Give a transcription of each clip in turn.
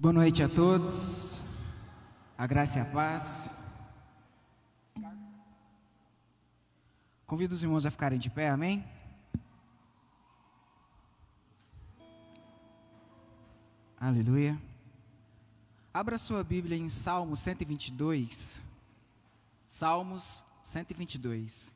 Boa noite a todos, a graça e a paz. Convido os irmãos a ficarem de pé, amém? Aleluia. Abra sua Bíblia em Salmos 122. Salmos 122.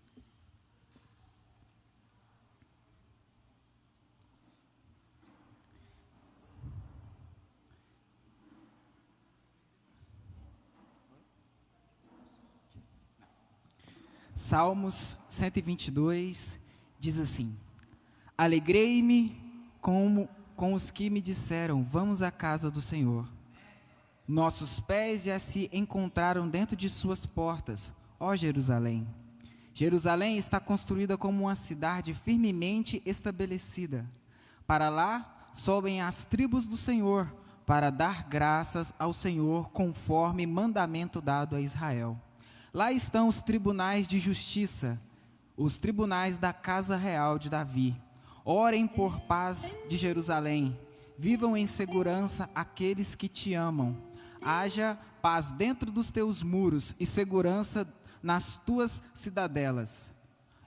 Salmos 122 diz assim: Alegrei-me com os que me disseram, vamos à casa do Senhor. Nossos pés já se encontraram dentro de suas portas, ó Jerusalém. Jerusalém está construída como uma cidade firmemente estabelecida. Para lá sobem as tribos do Senhor, para dar graças ao Senhor, conforme mandamento dado a Israel. Lá estão os tribunais de justiça, os tribunais da casa real de Davi. Orem por paz de Jerusalém, vivam em segurança aqueles que te amam. Haja paz dentro dos teus muros e segurança nas tuas cidadelas.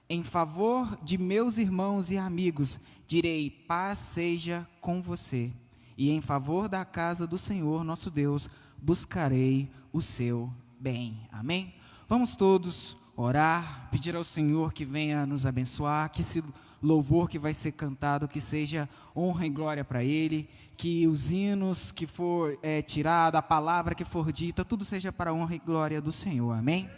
Em favor de meus irmãos e amigos, direi, paz seja com você. E em favor da casa do Senhor, nosso Deus, buscarei o seu bem. Amém? Vamos todos orar, pedir ao Senhor que venha nos abençoar, que esse louvor que vai ser cantado, que seja honra e glória para Ele, que os hinos que for tirado, a palavra que for dita, tudo seja para a honra e glória do Senhor, amém?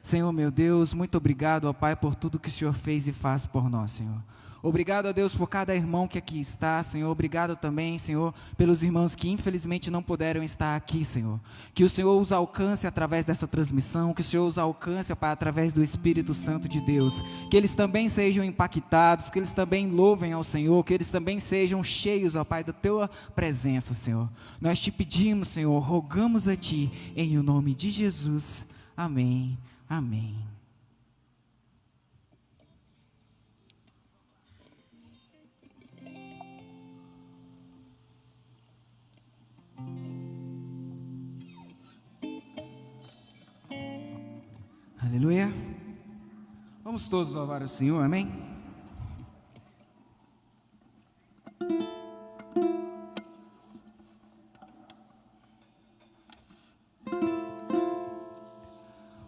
Senhor meu Deus, muito obrigado, ó Pai, por tudo que o Senhor fez e faz por nós, Senhor. Obrigado a Deus por cada irmão que aqui está, Senhor. Obrigado também, Senhor, pelos irmãos que infelizmente não puderam estar aqui, Senhor. Que o Senhor os alcance através dessa transmissão, que o Senhor os alcance, Pai, através do Espírito Santo de Deus. Que eles também sejam impactados, que eles também louvem ao Senhor, que eles também sejam cheios, ó Pai, da Tua presença, Senhor. Nós te pedimos, Senhor, rogamos a Ti, em o nome de Jesus. Amém, amém. Aleluia. Vamos todos louvar o Senhor, amém?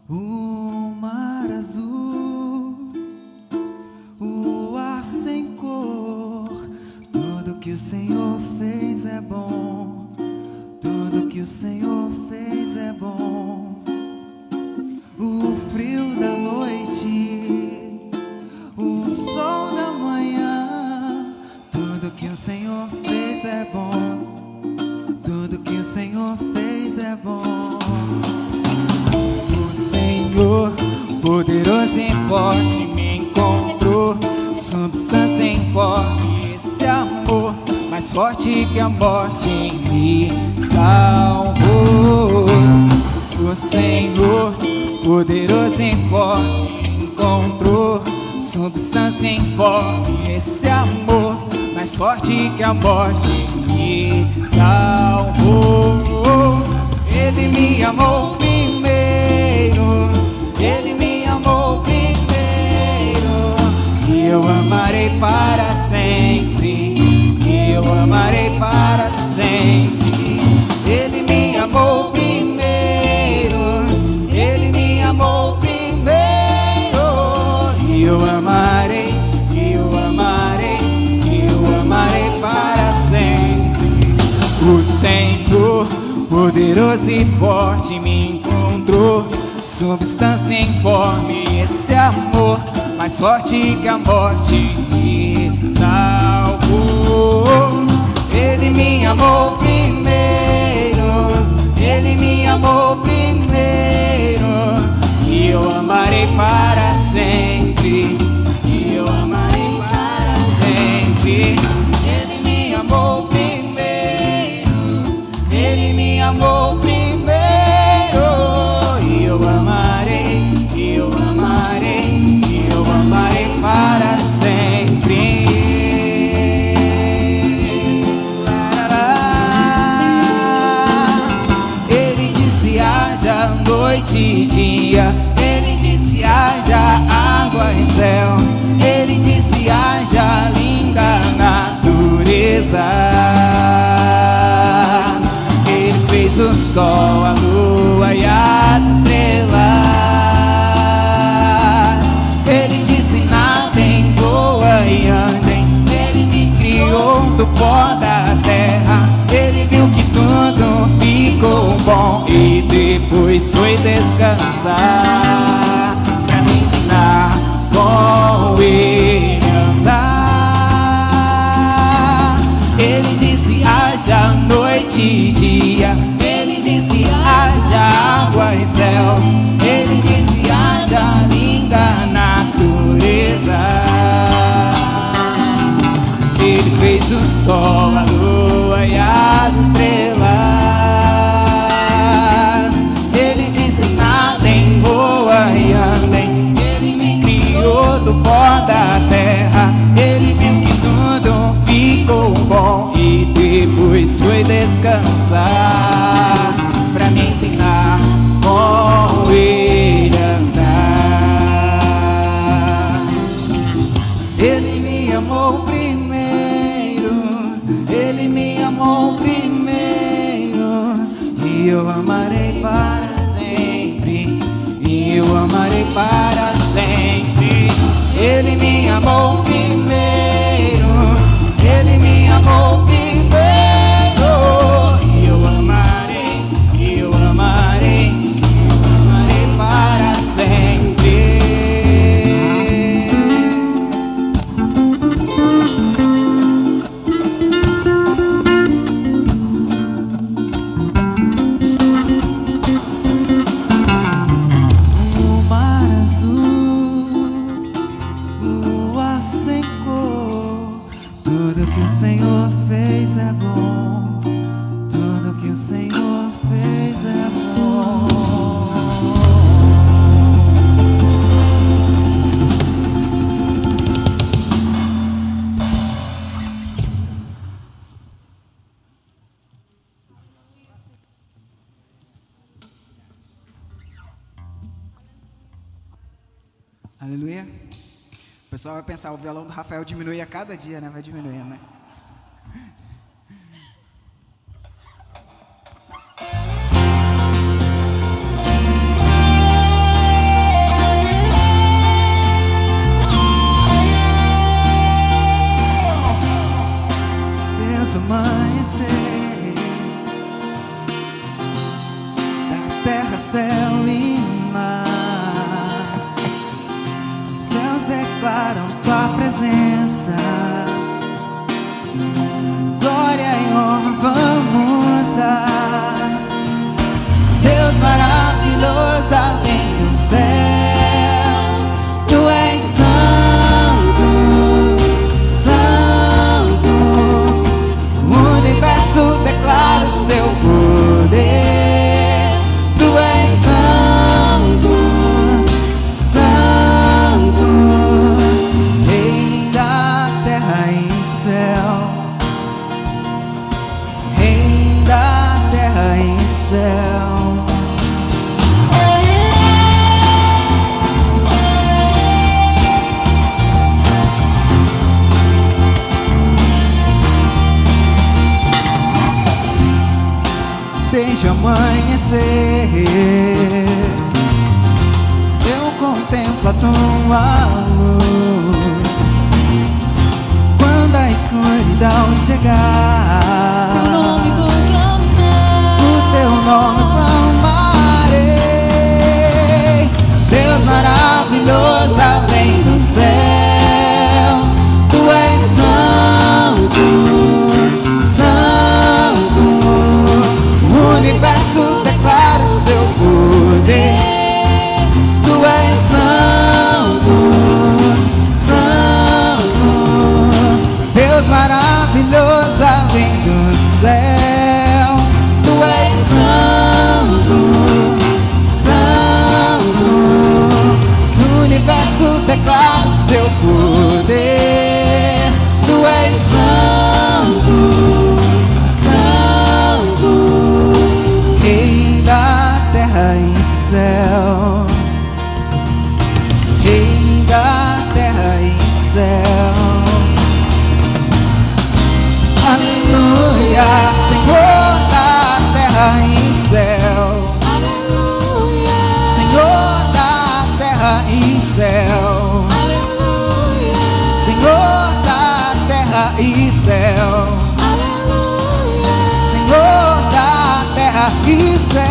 O mar azul, o ar sem cor, tudo que o Senhor fez é bom, tudo que o Senhor fez é bom. O frio da noite, o sol da manhã, tudo que o Senhor fez é bom, tudo que o Senhor fez é bom. O Senhor, poderoso e forte, me encontrou, substância em forte, esse amor, mais forte que a morte, me salvou. O Senhor, poderoso em forte, encontrou substância em forte, esse amor, mais forte que a morte, me salvou. Ele me amou primeiro, Ele me amou primeiro, e eu amarei para sempre, e eu amarei para sempre. Ele me amou primeiro, Ele me amou primeiro, e eu amarei, e eu amarei, e eu amarei para sempre. O Senhor, poderoso e forte, me encontrou, substância informe, esse amor, mais forte que a morte, me salvou. Ele me amou primeiro, Ele me amou primeiro, e eu amarei para sempre, e eu amarei para sempre. Ele me amou primeiro, Ele me amou primeiro, e eu amarei, e eu amarei, e eu amarei para sempre. pó da terra, ele viu que tudo ficou bom e depois foi descansar pra me ensinar com ele andar. Ele disse: haja noite e dia. Ele disse: haja água e céus. Ele disse: haja linda natureza. Ele fez o sol, a lua e as estrelas. Ele disse: nadem, voa e andem. Ele me criou do pó da terra. Ele viu que tudo ficou bom e depois foi descansar pra me ensinar com ele andar. Ele me amou primeiro, ele me amou primeiro, e eu amarei para sempre, e eu amarei para sempre. Ele me amou primeiro, ele me amou primeiro, e eu amarei, e eu amarei, e eu amarei para sempre. O mar azul, lua sem cor, tudo que o Senhor fez é bom, tudo que o Senhor fez é bom. Aleluia. O pessoal vai pensar, o violão do Rafael diminui a cada dia, né? Vai diminuindo, né? Deus amanhecer, da terra, céu e mar, os céus declaram tua presença, glória e honra vamos dar. Deus maravilhoso além dos céus, tu és santo, santo. O universo declara o seu poder. Tu és santo, santo, Rei da terra e céu, Rei da terra e céu. Desde o amanhecer eu contemplo a tua luz. Quando a escuridão chegar, Teu nome vou clamar, o teu nome clamarei. Deus maravilhoso além dos céus, tu és santo, santo. O universo declara o seu poder. Tu és santo, santo. Deus maravilhoso além dos céus, tu és santo, santo. O universo declara o seu poder. Tu és santo, santo, Rei da terra e céu, Rei da terra e céu. Aleluia, Senhor da terra e céu, aleluia, Senhor da terra e céu, aleluia, Senhor da terra e céu. e céu.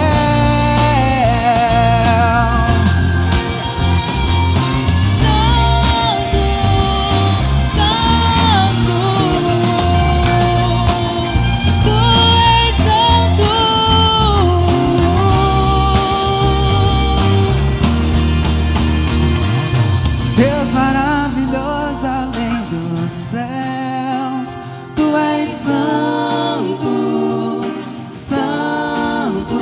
Deus maravilhoso além dos céus, Tu és santo, santo.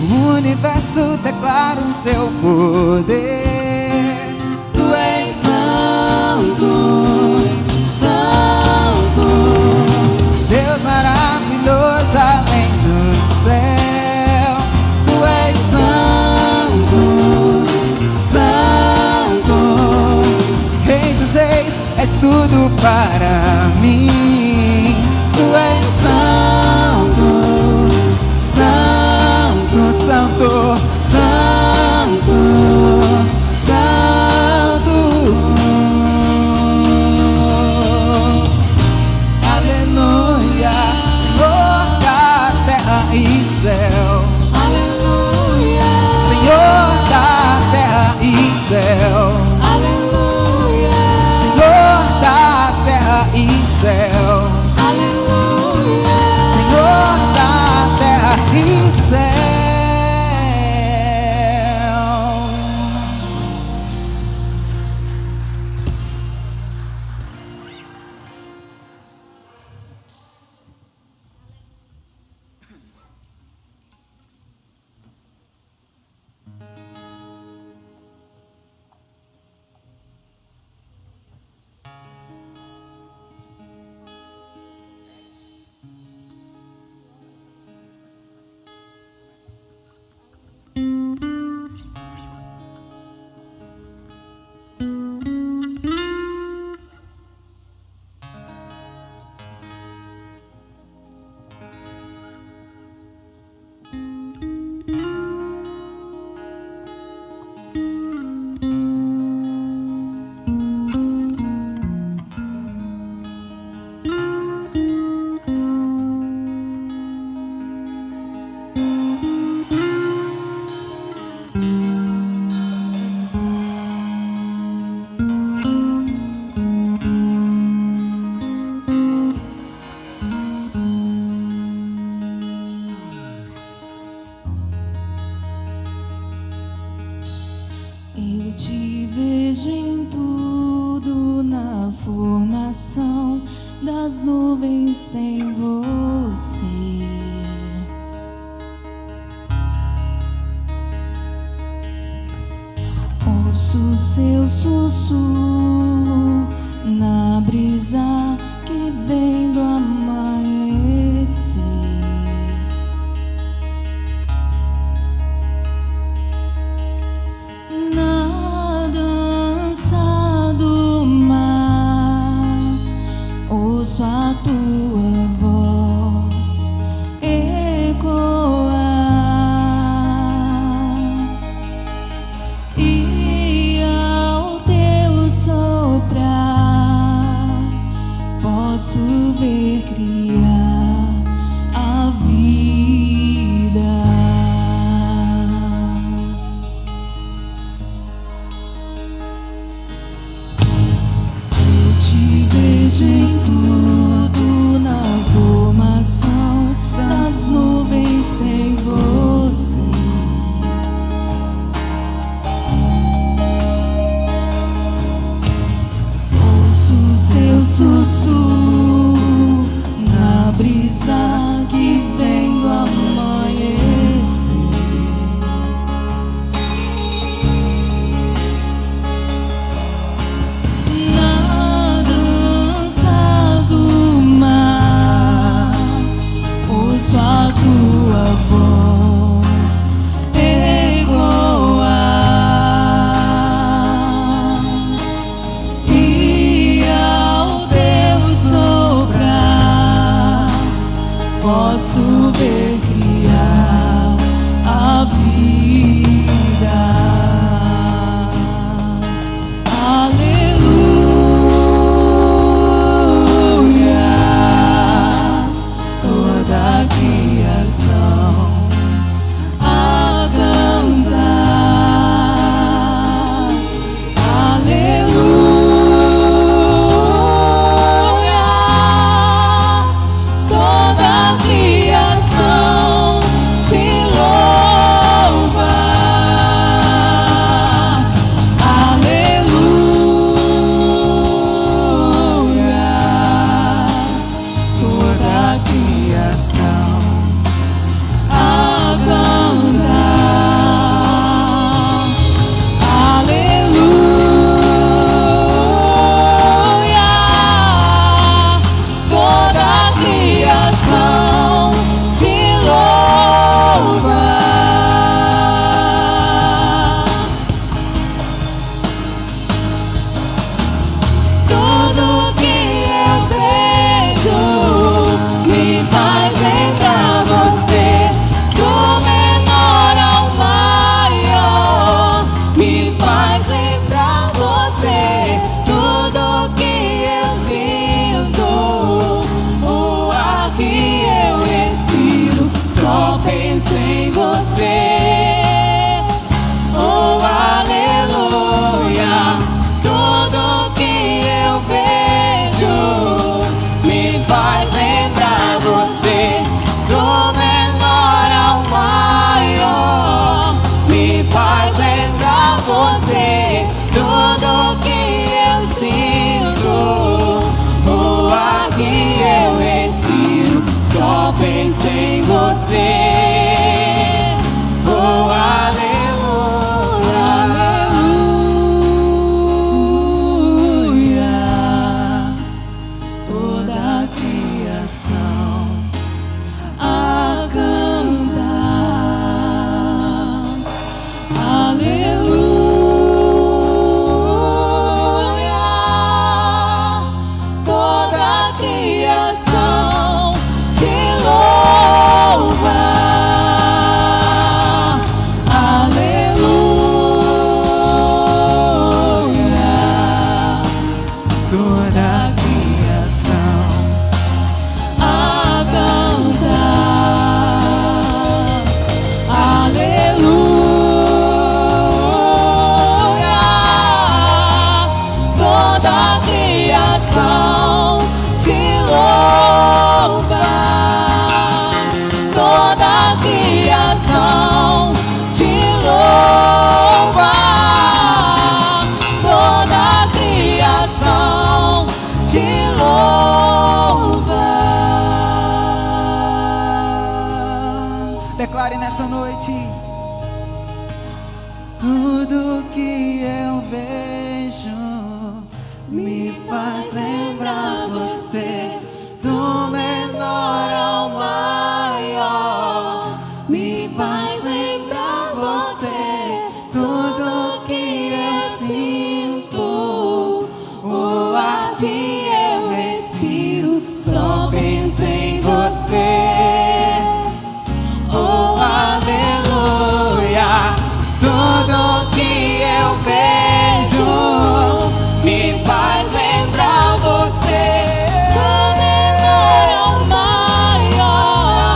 O universo declara o Seu poder. Tu és santo, santo. Deus maravilhoso além dos céus, Tu és santo, santo. Rei dos reis, és tudo para mim. Tu és santo, santo, santo, santo, santo. Aleluia, Senhor da terra e céu. Aleluia, Senhor da terra e céu. aleluia, Senhor da terra e céu. aleluia. Senhor da terra e céu. Eu te vejo em tudo, na formação das nuvens tem você. Ouço seu sussurro na brisa que vem do amanhecer. Na dança do mar, ouço a tua voz ecoar, e ao teu soprar posso ver criar a vida. Te vejo em tudo, na formação das nuvens tem você. Ouço seu sussurro na brisa que vem do amanhecer. Na dança do mar, ouço a tua voz ecoar, e ao teu soprar posso ver criar a vida. Aleluia, toda a criação a criação a cantar. Aleluia, toda a criação te louva. Declare nessa noite: tudo que eu vejo me faz lembrar você, do menor ao maior, me faz lembrar você. Tudo que eu sinto, o ar que eu respiro, só penso em você. Oh, aleluia, tudo que eu vejo me faz lembrar você. Do menor ao maior,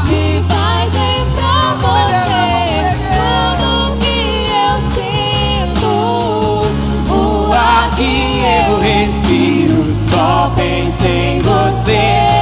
me faz lembrar você. Tudo que eu sinto, o ar que eu respiro, só penso em você.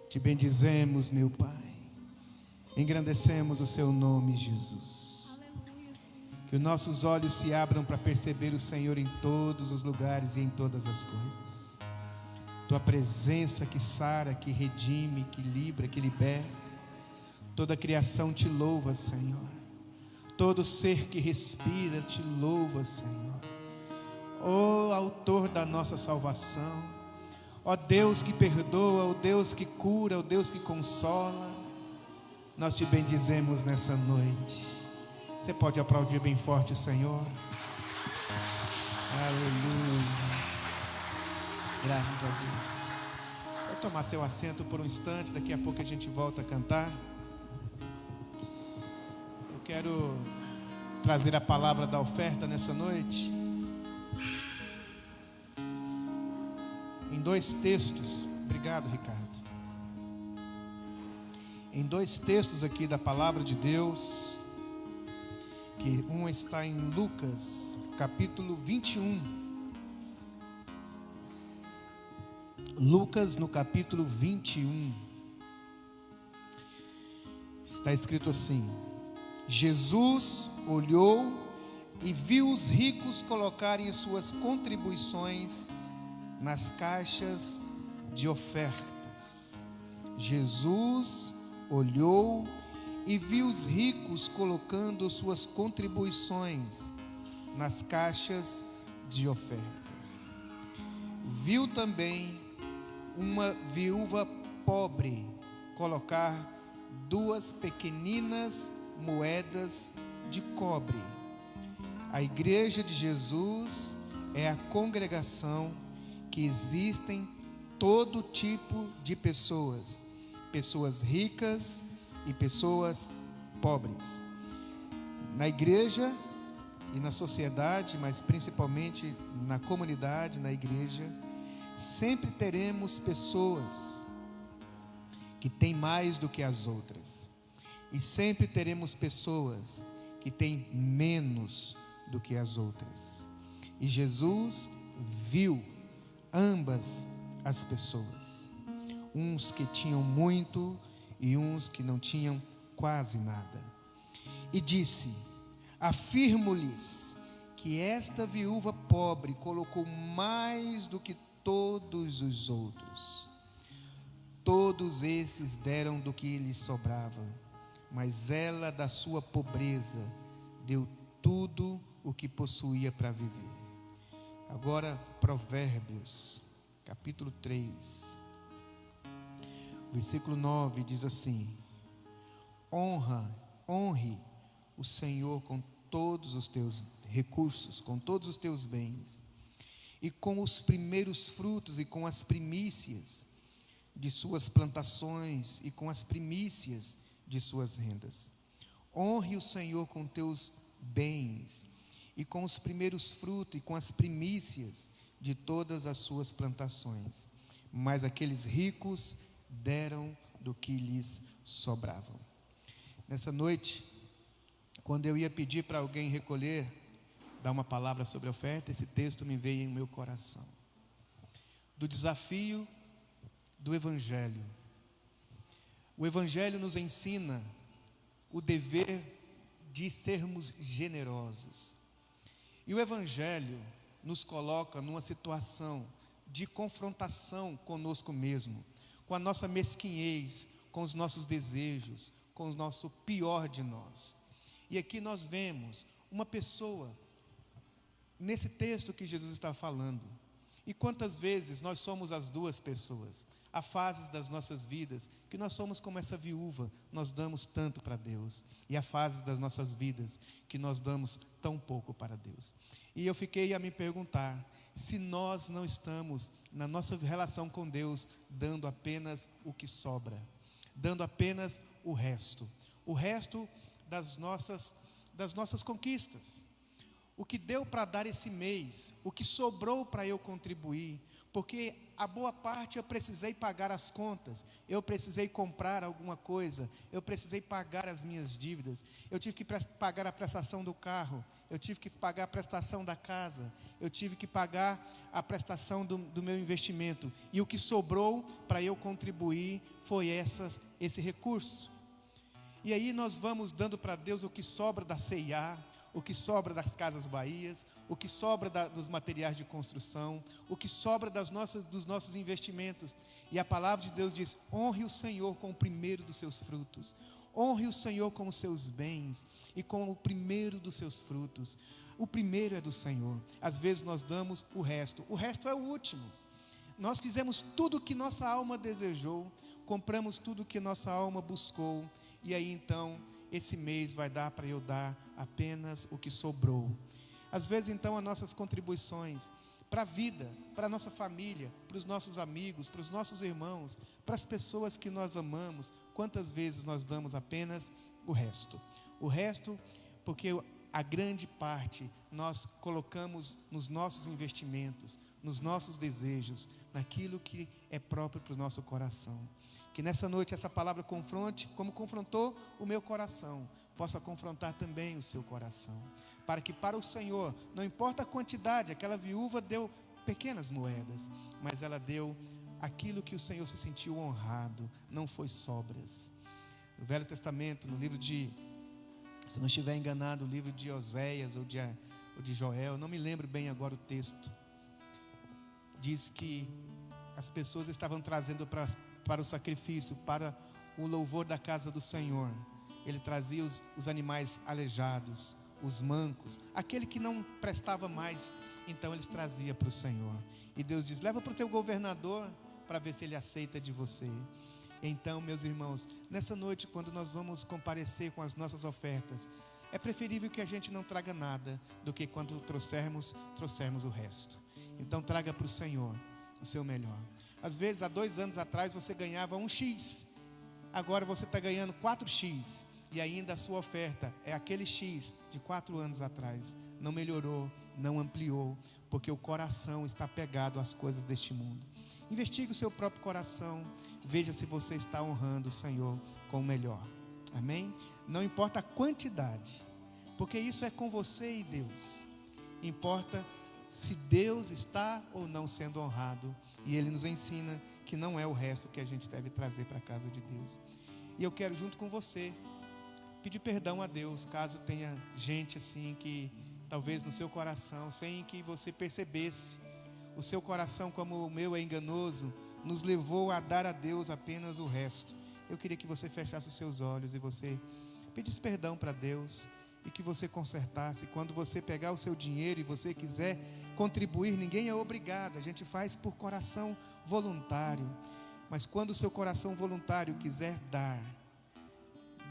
Te bendizemos, meu Pai, engrandecemos o Seu nome, Jesus. Que os nossos olhos se abram para perceber o Senhor em todos os lugares e em todas as coisas. Tua presença que sara, que redime, que livra, que liberta. Toda a criação te louva, Senhor. Todo ser que respira te louva, Senhor. Ó autor da nossa salvação, ó Deus que perdoa, ó Deus que cura, ó Deus que consola, nós te bendizemos nessa noite. Você pode aplaudir bem forte o Senhor? Aleluia. Graças a Deus. Pode tomar seu assento por um instante, daqui a pouco a gente volta a cantar. Eu quero trazer a palavra da oferta nessa noite. Em dois textos, obrigado, Ricardo. Em dois textos aqui da palavra de Deus, que um está em Lucas, capítulo 21. Lucas, no capítulo 21, está escrito assim: Jesus olhou e viu os ricos colocarem suas contribuições nas caixas de ofertas. Jesus olhou e viu os ricos colocando suas contribuições nas caixas de ofertas. Viu também uma viúva pobre colocar 2 pequeninas moedas de cobre. A igreja de Jesus é a congregação que existem todo tipo de pessoas, pessoas ricas e pessoas pobres. Na igreja e na sociedade, mas principalmente na comunidade, na igreja, sempre teremos pessoas que têm mais do que as outras, e sempre teremos pessoas que têm menos do que as outras. E Jesus viu ambas as pessoas, uns que tinham muito e uns que não tinham quase nada, e disse: afirmo-lhes que esta viúva pobre colocou mais do que todos os outros. Todos esses deram do que lhes sobrava, mas ela, da sua pobreza, deu tudo o que possuía para viver. Agora, Provérbios, capítulo 3, versículo 9, diz assim: honre o Senhor com todos os teus recursos, com todos os teus bens, e com os primeiros frutos e com as primícias de suas plantações e com as primícias de suas rendas. Honre o Senhor com teus bens e com os primeiros frutos e com as primícias de todas as suas plantações. Mas aqueles ricos deram do que lhes sobravam. Nessa noite, quando eu ia pedir para alguém recolher, dar uma palavra sobre a oferta, esse texto me veio em meu coração, do desafio do Evangelho. O Evangelho nos ensina o dever de sermos generosos, e o Evangelho nos coloca numa situação de confrontação conosco mesmo, com a nossa mesquinhez, com os nossos desejos, com o nosso pior de nós. E aqui nós vemos uma pessoa, nesse texto que Jesus está falando, e quantas vezes nós somos as duas pessoas. Há fases das nossas vidas que nós somos como essa viúva, nós damos tanto para Deus, e há fases das nossas vidas que nós damos tão pouco para Deus. E eu fiquei a me perguntar, se nós não estamos na nossa relação com Deus dando apenas o que sobra, dando apenas o resto das nossas conquistas, o que deu para dar esse mês, o que sobrou para eu contribuir, porque a boa parte eu precisei pagar as contas, eu precisei comprar alguma coisa, eu precisei pagar as minhas dívidas, eu tive que pagar a prestação do carro, eu tive que pagar a prestação da casa, eu tive que pagar a prestação do meu investimento, e o que sobrou para eu contribuir foi esse recurso. E aí nós vamos dando para Deus o que sobra da C&A, o que sobra das Casas Bahias, o que sobra dos materiais de construção, o que sobra dos nossos investimentos. E a palavra de Deus diz: honre o Senhor com o primeiro dos seus frutos, honre o Senhor com os seus bens e com o primeiro dos seus frutos. O primeiro é do Senhor. Às vezes nós damos o resto é o último. Nós fizemos tudo o que nossa alma desejou, compramos tudo o que nossa alma buscou, e aí então esse mês vai dar para eu dar apenas o que sobrou. Às vezes então as nossas contribuições para a vida, para a nossa família, para os nossos amigos, para os nossos irmãos, para as pessoas que nós amamos, quantas vezes nós damos apenas o resto? O resto porque a grande parte nós colocamos nos nossos investimentos, nos nossos desejos, naquilo que é próprio para o nosso coração. Que nessa noite essa palavra confronte, como confrontou o meu coração, possa confrontar também o seu coração, para que para o Senhor, não importa a quantidade, aquela viúva deu pequenas moedas, mas ela deu aquilo que o Senhor se sentiu honrado, não foi sobras. No Velho Testamento, no livro de, se não estiver enganado, o livro de Oséias ou de ou de Joel, não me lembro bem agora o texto. Diz que as pessoas estavam trazendo para o sacrifício, para o louvor da casa do Senhor. Ele trazia os animais aleijados, os mancos, aquele que não prestava mais, então eles traziam para o Senhor. E Deus diz: leva para o teu governador, para ver se ele aceita de você. Então, meus irmãos, nessa noite, quando nós vamos comparecer com as nossas ofertas, é preferível que a gente não traga nada, do que quando trouxermos o resto. Então traga para o Senhor o seu melhor. Às vezes, há 2 anos atrás, você ganhava 1x, agora você está ganhando 4x, e ainda a sua oferta é aquele x de 4 anos atrás. Não melhorou, não ampliou, porque o coração está pegado às coisas deste mundo. Investigue o seu próprio coração, veja se você está honrando o Senhor com o melhor. Amém? Não importa a quantidade, porque isso é com você e Deus. Importa se Deus está ou não sendo honrado, e Ele nos ensina que não é o resto que a gente deve trazer para a casa de Deus. E eu quero, junto com você, pedir perdão a Deus, caso tenha gente assim que talvez no seu coração, sem que você percebesse, o seu coração, como o meu é enganoso, nos levou a dar a Deus apenas o resto. Eu queria que você fechasse os seus olhos e você pedisse perdão para Deus, e que você consertasse. Quando você pegar o seu dinheiro e você quiser contribuir, ninguém é obrigado, a gente faz por coração voluntário. Mas quando o seu coração voluntário quiser dar,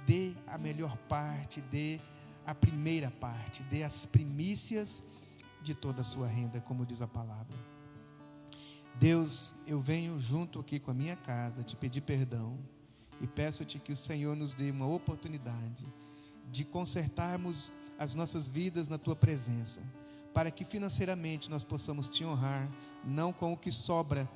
dê a melhor parte, dê a primeira parte, dê as primícias de toda a sua renda, como diz a palavra. Deus, eu venho junto aqui com a minha casa te pedir perdão, e peço-te que o Senhor nos dê uma oportunidade de consertarmos as nossas vidas na tua presença, para que financeiramente nós possamos te honrar, não com o que sobra,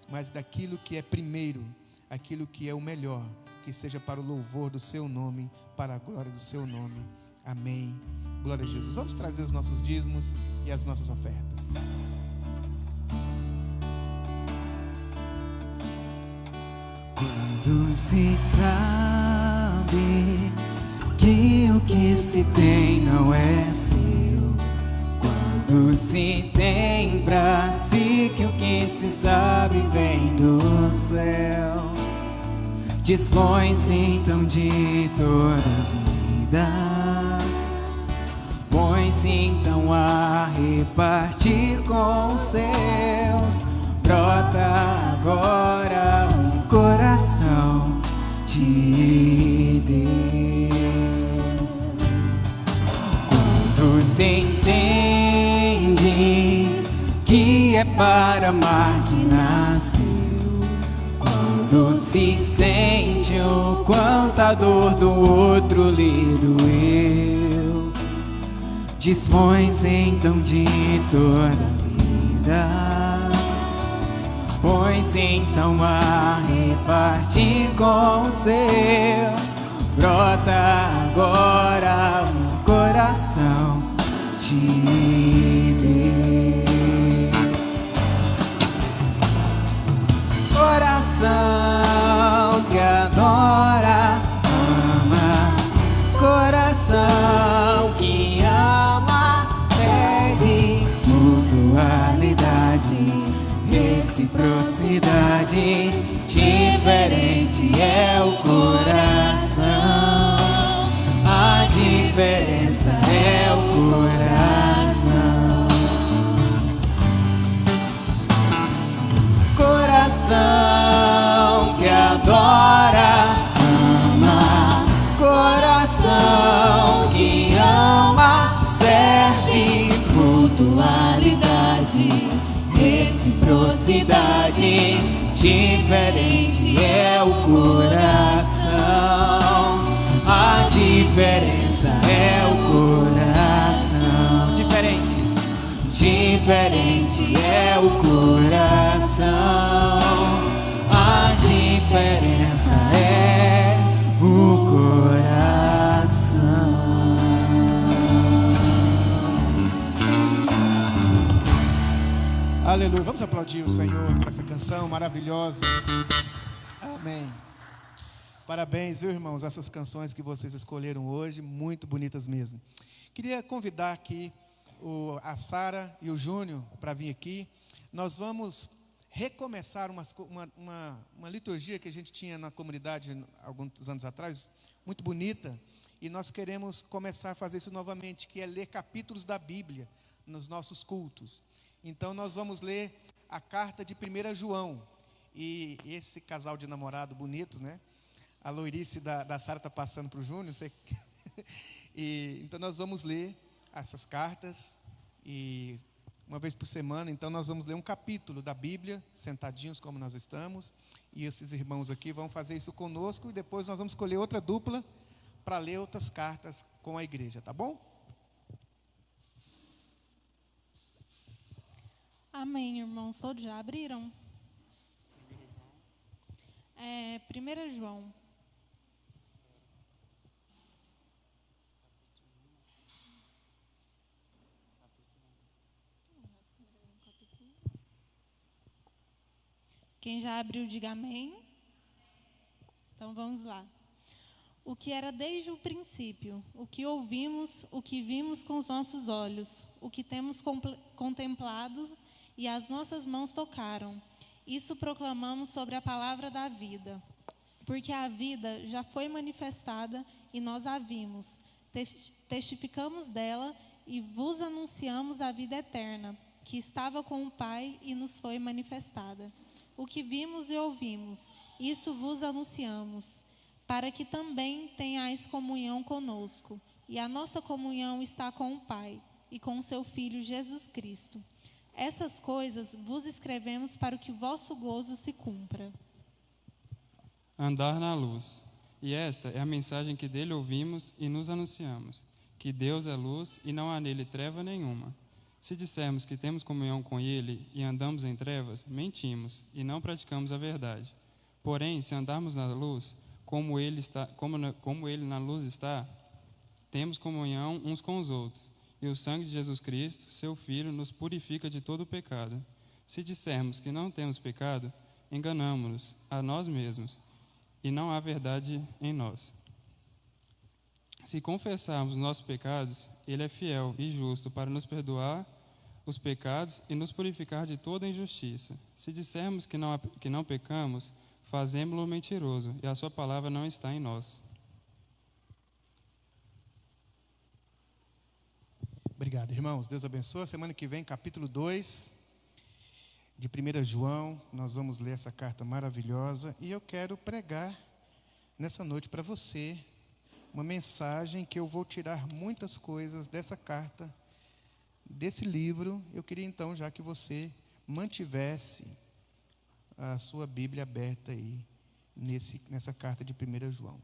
mas daquilo que é primeiro, aquilo que é o melhor, que seja para o louvor do seu nome, para a glória do seu nome. Amém. Glória a Jesus. Vamos trazer os nossos dízimos e as nossas ofertas. Quando se sabe que o que se tem não é seu, quando se tem pra si que o que se sabe vem do céu, dispõe-se então de toda a vida, põe-se então a repartir com os seus. Brota agora um coração de Deus. Quando se entende que é para amar que nasceu, quando se sente o quanto a dor do outro lhe doeu, dispõe-se então de toda a vida, põe-se então a repartir com os seus. Brota agora um coração de Deus. Coração que adora, ama. Coração que ama, pede mutualidade, reciprocidade. Diferente é o coração, a diferença é o coração. Coração que adora, ama. Coração que ama, serve. Mutualidade, reciprocidade. Diferente é o coração, a diferença é o coração. Diferente é o coração, a diferença é o coração. Aleluia. Vamos aplaudir o Senhor por essa canção maravilhosa. Amém. Parabéns, viu, irmãos, essas canções que vocês escolheram hoje, muito bonitas mesmo. Queria convidar aqui a Sara e o Júnior para vir aqui, nós vamos recomeçar uma liturgia que a gente tinha na comunidade alguns anos atrás, muito bonita, e nós queremos começar a fazer isso novamente, que é ler capítulos da Bíblia nos nossos cultos. Então nós vamos ler a carta de 1 João, e esse casal de namorado bonito, né? A loirice da Sara está passando para o Júnior, então nós vamos ler essas cartas, e uma vez por semana, então nós vamos ler um capítulo da Bíblia, sentadinhos como nós estamos, e esses irmãos aqui vão fazer isso conosco, e depois nós vamos escolher outra dupla para ler outras cartas com a igreja, tá bom? Amém, irmãos. Todos já abriram? 1 João. Quem já abriu, diga amém. Então vamos lá. O que era desde o princípio, o que ouvimos, o que vimos com os nossos olhos, o que temos contemplado e as nossas mãos tocaram. Isso proclamamos sobre a palavra da vida. Porque a vida já foi manifestada e nós a vimos. Testificamos dela e vos anunciamos a vida eterna, que estava com o Pai e nos foi manifestada. O que vimos e ouvimos, isso vos anunciamos, para que também tenhais comunhão conosco. E a nossa comunhão está com o Pai e com o seu Filho Jesus Cristo. Essas coisas vos escrevemos para que o vosso gozo se cumpra. Andar na luz. E esta é a mensagem que dele ouvimos e nos anunciamos, que Deus é luz e não há nele treva nenhuma. Se dissermos que temos comunhão com ele e andamos em trevas, mentimos e não praticamos a verdade. Porém, se andarmos na luz, como ele na luz está, temos comunhão uns com os outros. E o sangue de Jesus Cristo, seu Filho, nos purifica de todo o pecado. Se dissermos que não temos pecado, enganamo-nos a nós mesmos, e não há verdade em nós. Se confessarmos nossos pecados, ele é fiel e justo para nos perdoar os pecados e nos purificar de toda injustiça. Se dissermos que não pecamos, fazemo-lo mentiroso, e a sua palavra não está em nós. Obrigado, irmãos. Deus abençoe. Semana que vem, capítulo 2 de 1 João, nós vamos ler essa carta maravilhosa, e eu quero pregar nessa noite para você uma mensagem que eu vou tirar muitas coisas dessa carta, desse livro. Eu queria então já que você mantivesse a sua Bíblia aberta aí nessa carta de 1 João.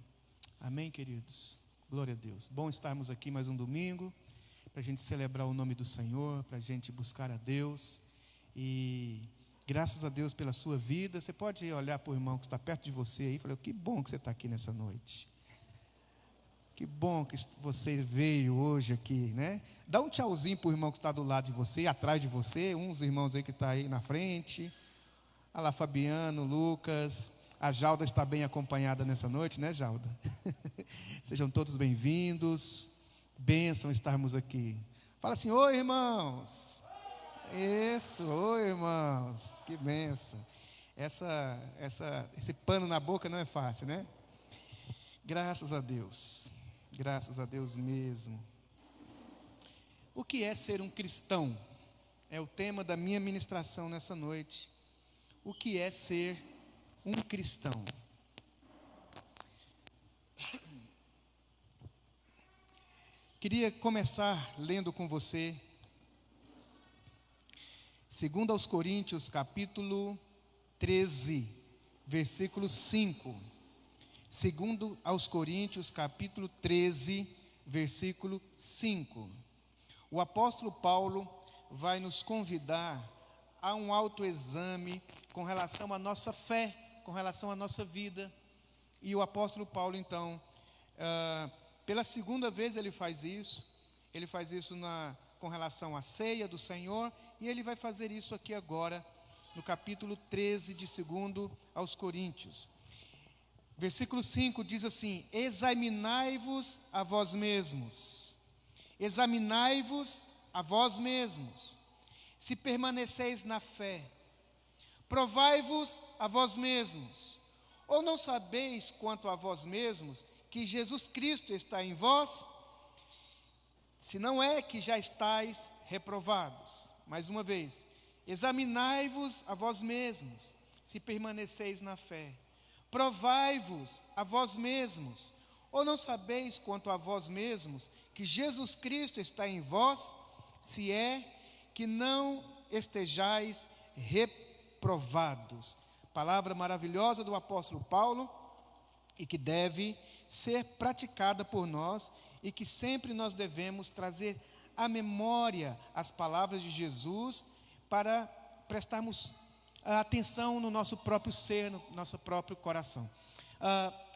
Amém, queridos? Glória a Deus. Bom estarmos aqui mais um domingo, para a gente celebrar o nome do Senhor, para a gente buscar a Deus, e graças a Deus pela sua vida. Você pode olhar para o irmão que está perto de você aí e falar: que bom que você está aqui nessa noite. Que bom que você veio hoje aqui, né? Dá um tchauzinho para o irmão que está do lado de você, atrás de você, uns irmãos aí que estão aí na frente. Olha lá, Fabiano, Lucas, a Jalda está bem acompanhada nessa noite, né, Jalda? Sejam todos bem-vindos, bênção estarmos aqui. Fala assim: oi, irmãos. Isso, oi, irmãos, que bênção. Esse pano na boca não é fácil, né? Graças a Deus mesmo. O que é ser um cristão? É o tema da minha ministração nessa noite. O que é ser um cristão? Queria começar lendo com você 2 aos Coríntios, capítulo 13, versículo 5. 2 aos Coríntios, capítulo 13, versículo 5. O apóstolo Paulo vai nos convidar a um autoexame com relação à nossa fé, com relação à nossa vida. E o apóstolo Paulo, então, pela segunda vez ele faz isso com relação à ceia do Senhor, e ele vai fazer isso aqui agora, no capítulo 13 de 2 aos Coríntios. Versículo 5 diz assim: examinai-vos a vós mesmos, examinai-vos a vós mesmos, se permaneceis na fé. Provai-vos a vós mesmos. Ou não sabeis quanto a vós mesmos que Jesus Cristo está em vós? Se não é que já estáis reprovados. Mais uma vez, examinai-vos a vós mesmos, se permaneceis na fé. Provai-vos a vós mesmos. Ou não sabeis quanto a vós mesmos que Jesus Cristo está em vós? Se é que não estejais reprovados. Palavra maravilhosa do apóstolo Paulo e que deve ser praticada por nós e que sempre nós devemos trazer à memória as palavras de Jesus para prestarmos atenção no nosso próprio ser, no nosso próprio coração.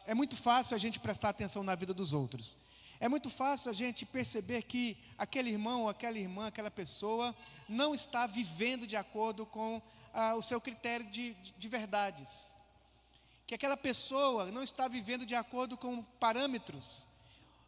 É muito fácil a gente prestar atenção na vida dos outros. É muito fácil a gente perceber que aquele irmão, aquela irmã, aquela pessoa não está vivendo de acordo com o seu critério de verdades. Que aquela pessoa não está vivendo de acordo com parâmetros,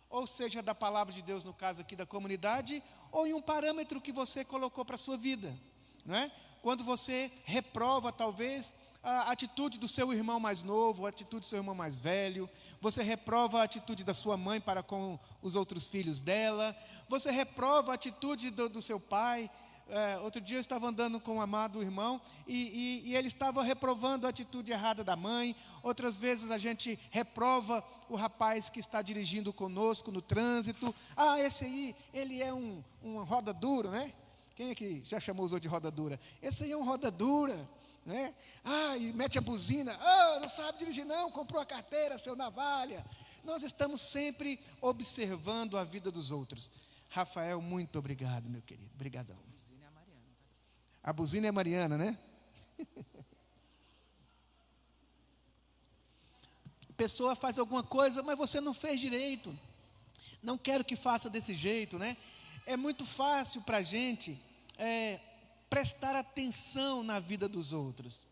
ou seja, da palavra de Deus, no caso aqui da comunidade, ou em um parâmetro que você colocou para a sua vida, não é? Quando você reprova, talvez, a atitude do seu irmão mais novo, a atitude do seu irmão mais velho, você reprova a atitude da sua mãe para com os outros filhos dela, você reprova a atitude do seu pai. Outro dia eu estava andando com um amado irmão e ele estava reprovando a atitude errada da mãe. Outras vezes a gente reprova o rapaz que está dirigindo conosco no trânsito. Esse aí, ele é um roda dura, né? Quem é que já chamou os outros de roda dura? Esse aí é um roda dura, né? E mete a buzina. Não sabe dirigir não, comprou a carteira, seu navalha. Nós estamos sempre observando a vida dos outros. Rafael, muito obrigado, meu querido. Obrigadão. A buzina é Mariana, né? A pessoa faz alguma coisa, mas você não fez direito. Não quero que faça desse jeito, né? É muito fácil para a gente prestar atenção na vida dos outros.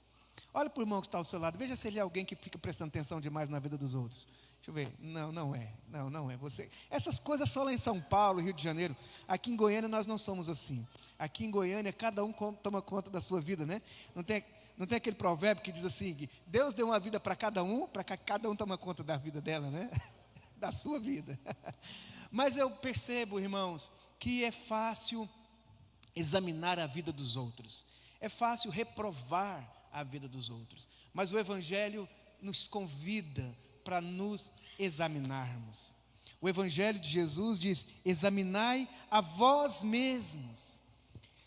Olha para o irmão que está ao seu lado, veja se ele é alguém que fica prestando atenção demais na vida dos outros. Deixa eu ver. Não é. Você. Essas coisas só lá em São Paulo, Rio de Janeiro. Aqui em Goiânia nós não somos assim. Aqui em Goiânia cada um toma conta da sua vida, né? Não tem aquele provérbio que diz assim, que Deus deu uma vida para cada um, para que cada um toma conta da vida dela, né? Da sua vida. Mas eu percebo, irmãos, que é fácil examinar a vida dos outros. É fácil reprovar a vida dos outros. Mas o Evangelho nos convida para nos examinarmos. O Evangelho de Jesus diz: examinai a vós mesmos.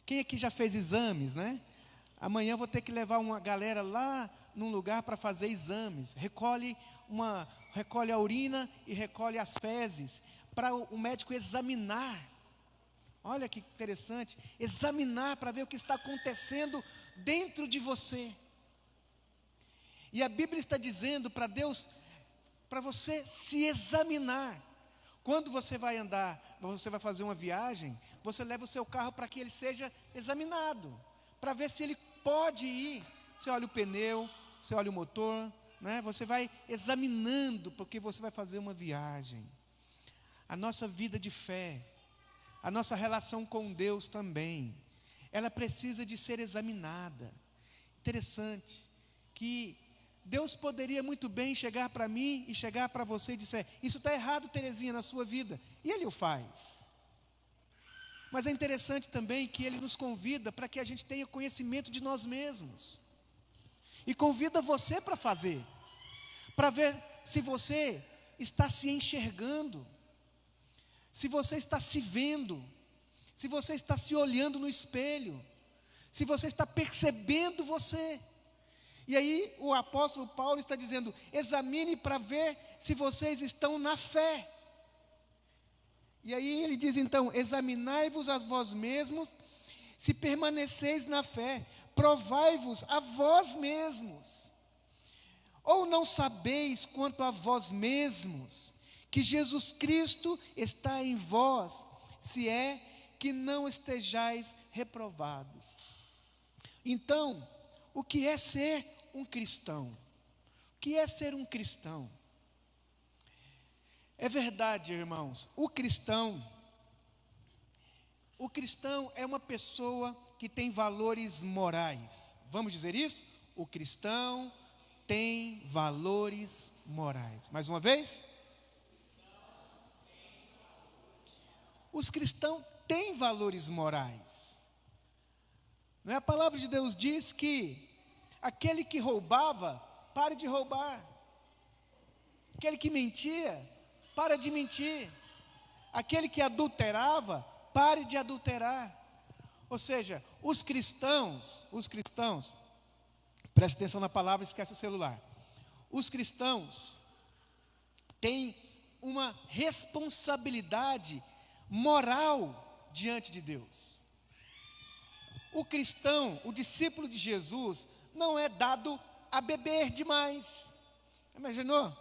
Quem aqui já fez exames, né? Amanhã vou ter que levar uma galera lá num lugar para fazer exames. Recolhe a urina e recolhe as fezes para o médico examinar. Olha que interessante, examinar para ver o que está acontecendo dentro de você. E a Bíblia está dizendo para Deus, para você se examinar. Quando você vai andar, você vai fazer uma viagem, você leva o seu carro para que ele seja examinado, para ver se ele pode ir. Você olha o pneu, você olha o motor, né? Você vai examinando, porque você vai fazer uma viagem. A nossa vida de fé, a nossa relação com Deus também, ela precisa de ser examinada. Interessante, que Deus poderia muito bem chegar para mim e chegar para você e dizer: isso está errado, Terezinha, na sua vida. E Ele o faz. Mas é interessante também que Ele nos convida para que a gente tenha conhecimento de nós mesmos. E convida você para fazer. Para ver se você está se enxergando. Se você está se vendo. Se você está se olhando no espelho. Se você está percebendo você. E aí o apóstolo Paulo está dizendo: examine para ver se vocês estão na fé. E aí ele diz então: examinai-vos a vós mesmos, se permaneceis na fé, provai-vos a vós mesmos. Ou não sabeis quanto a vós mesmos, que Jesus Cristo está em vós, se é que não estejais reprovados. Então, o que é ser um cristão? O que é ser um cristão? É verdade, irmãos, o cristão, O cristão é uma pessoa que tem valores morais. Vamos dizer isso? O cristão tem valores morais. Mais uma vez? Os cristãos têm valores morais. Não é? A palavra de Deus diz que aquele que roubava, pare de roubar. Aquele que mentia, para de mentir. Aquele que adulterava, pare de adulterar. Ou seja, os cristãos, preste atenção na palavra, esquece o celular. Os cristãos têm uma responsabilidade moral diante de Deus. O cristão, o discípulo de Jesus, não é dado a beber demais. Imaginou?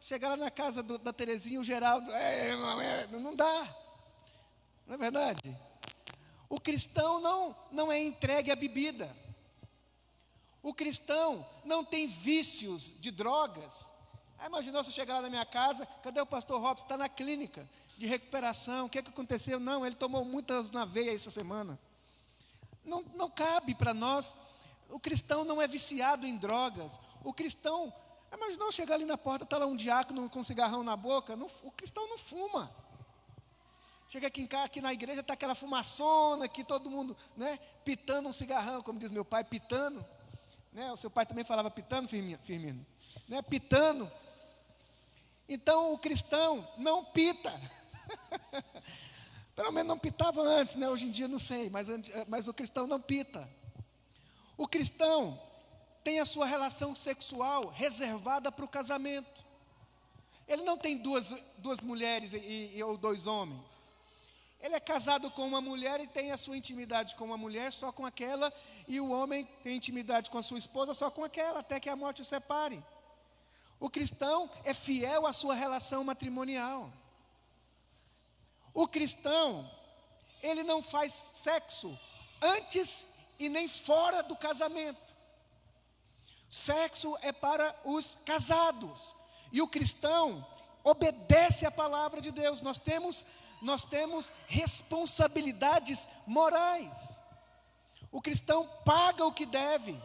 Chegar lá na casa da Terezinha, o Geraldo, não dá. Não é verdade? O cristão não é entregue à bebida. O cristão não tem vícios de drogas. Imaginou se eu chegar lá na minha casa, cadê o pastor Robson? Está na clínica de recuperação. O que aconteceu? Não, ele tomou muitas na veia essa semana. Não cabe para nós. O cristão não é viciado em drogas. O cristão, imaginou chegar ali na porta, está lá um diácono com um cigarrão na boca. O cristão não fuma. Chega aqui na igreja, está aquela fumaçona, aqui todo mundo, né, pitando um cigarrão, como diz meu pai, pitando. Né, o seu pai também falava pitando, Firmino? Né, pitando. Então o cristão não pita. Pelo menos não pitava antes, né? Hoje em dia não sei, mas o cristão não pita. O cristão tem a sua relação sexual reservada para o casamento. Ele não tem duas mulheres ou dois homens. Ele é casado com uma mulher e tem a sua intimidade com uma mulher, só com aquela, e o homem tem intimidade com a sua esposa, só com aquela, até que a morte o separe. O cristão é fiel à sua relação matrimonial. O cristão, ele não faz sexo antes e nem fora do casamento. Sexo é para os casados. E o cristão obedece à palavra de Deus. Nós temos responsabilidades morais. O cristão paga o que deve.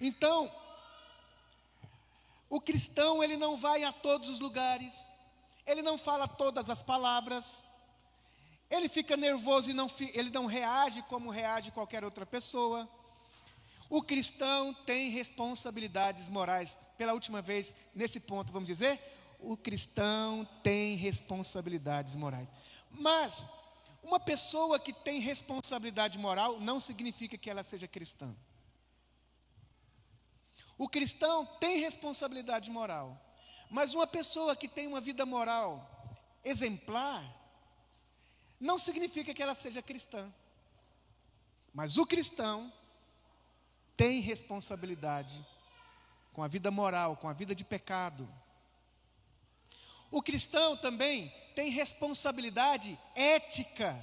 Então, o cristão, ele não vai a todos os lugares. Ele não fala todas as palavras. Ele fica nervoso e ele não reage como reage qualquer outra pessoa. O cristão tem responsabilidades morais. Pela última vez, nesse ponto, vamos dizer, o cristão tem responsabilidades morais. Mas, uma pessoa que tem responsabilidade moral não significa que ela seja cristã. O cristão tem responsabilidade moral. Mas uma pessoa que tem uma vida moral exemplar, não significa que ela seja cristã. Mas o cristão tem responsabilidade com a vida moral, com a vida de pecado. O cristão também tem responsabilidade ética.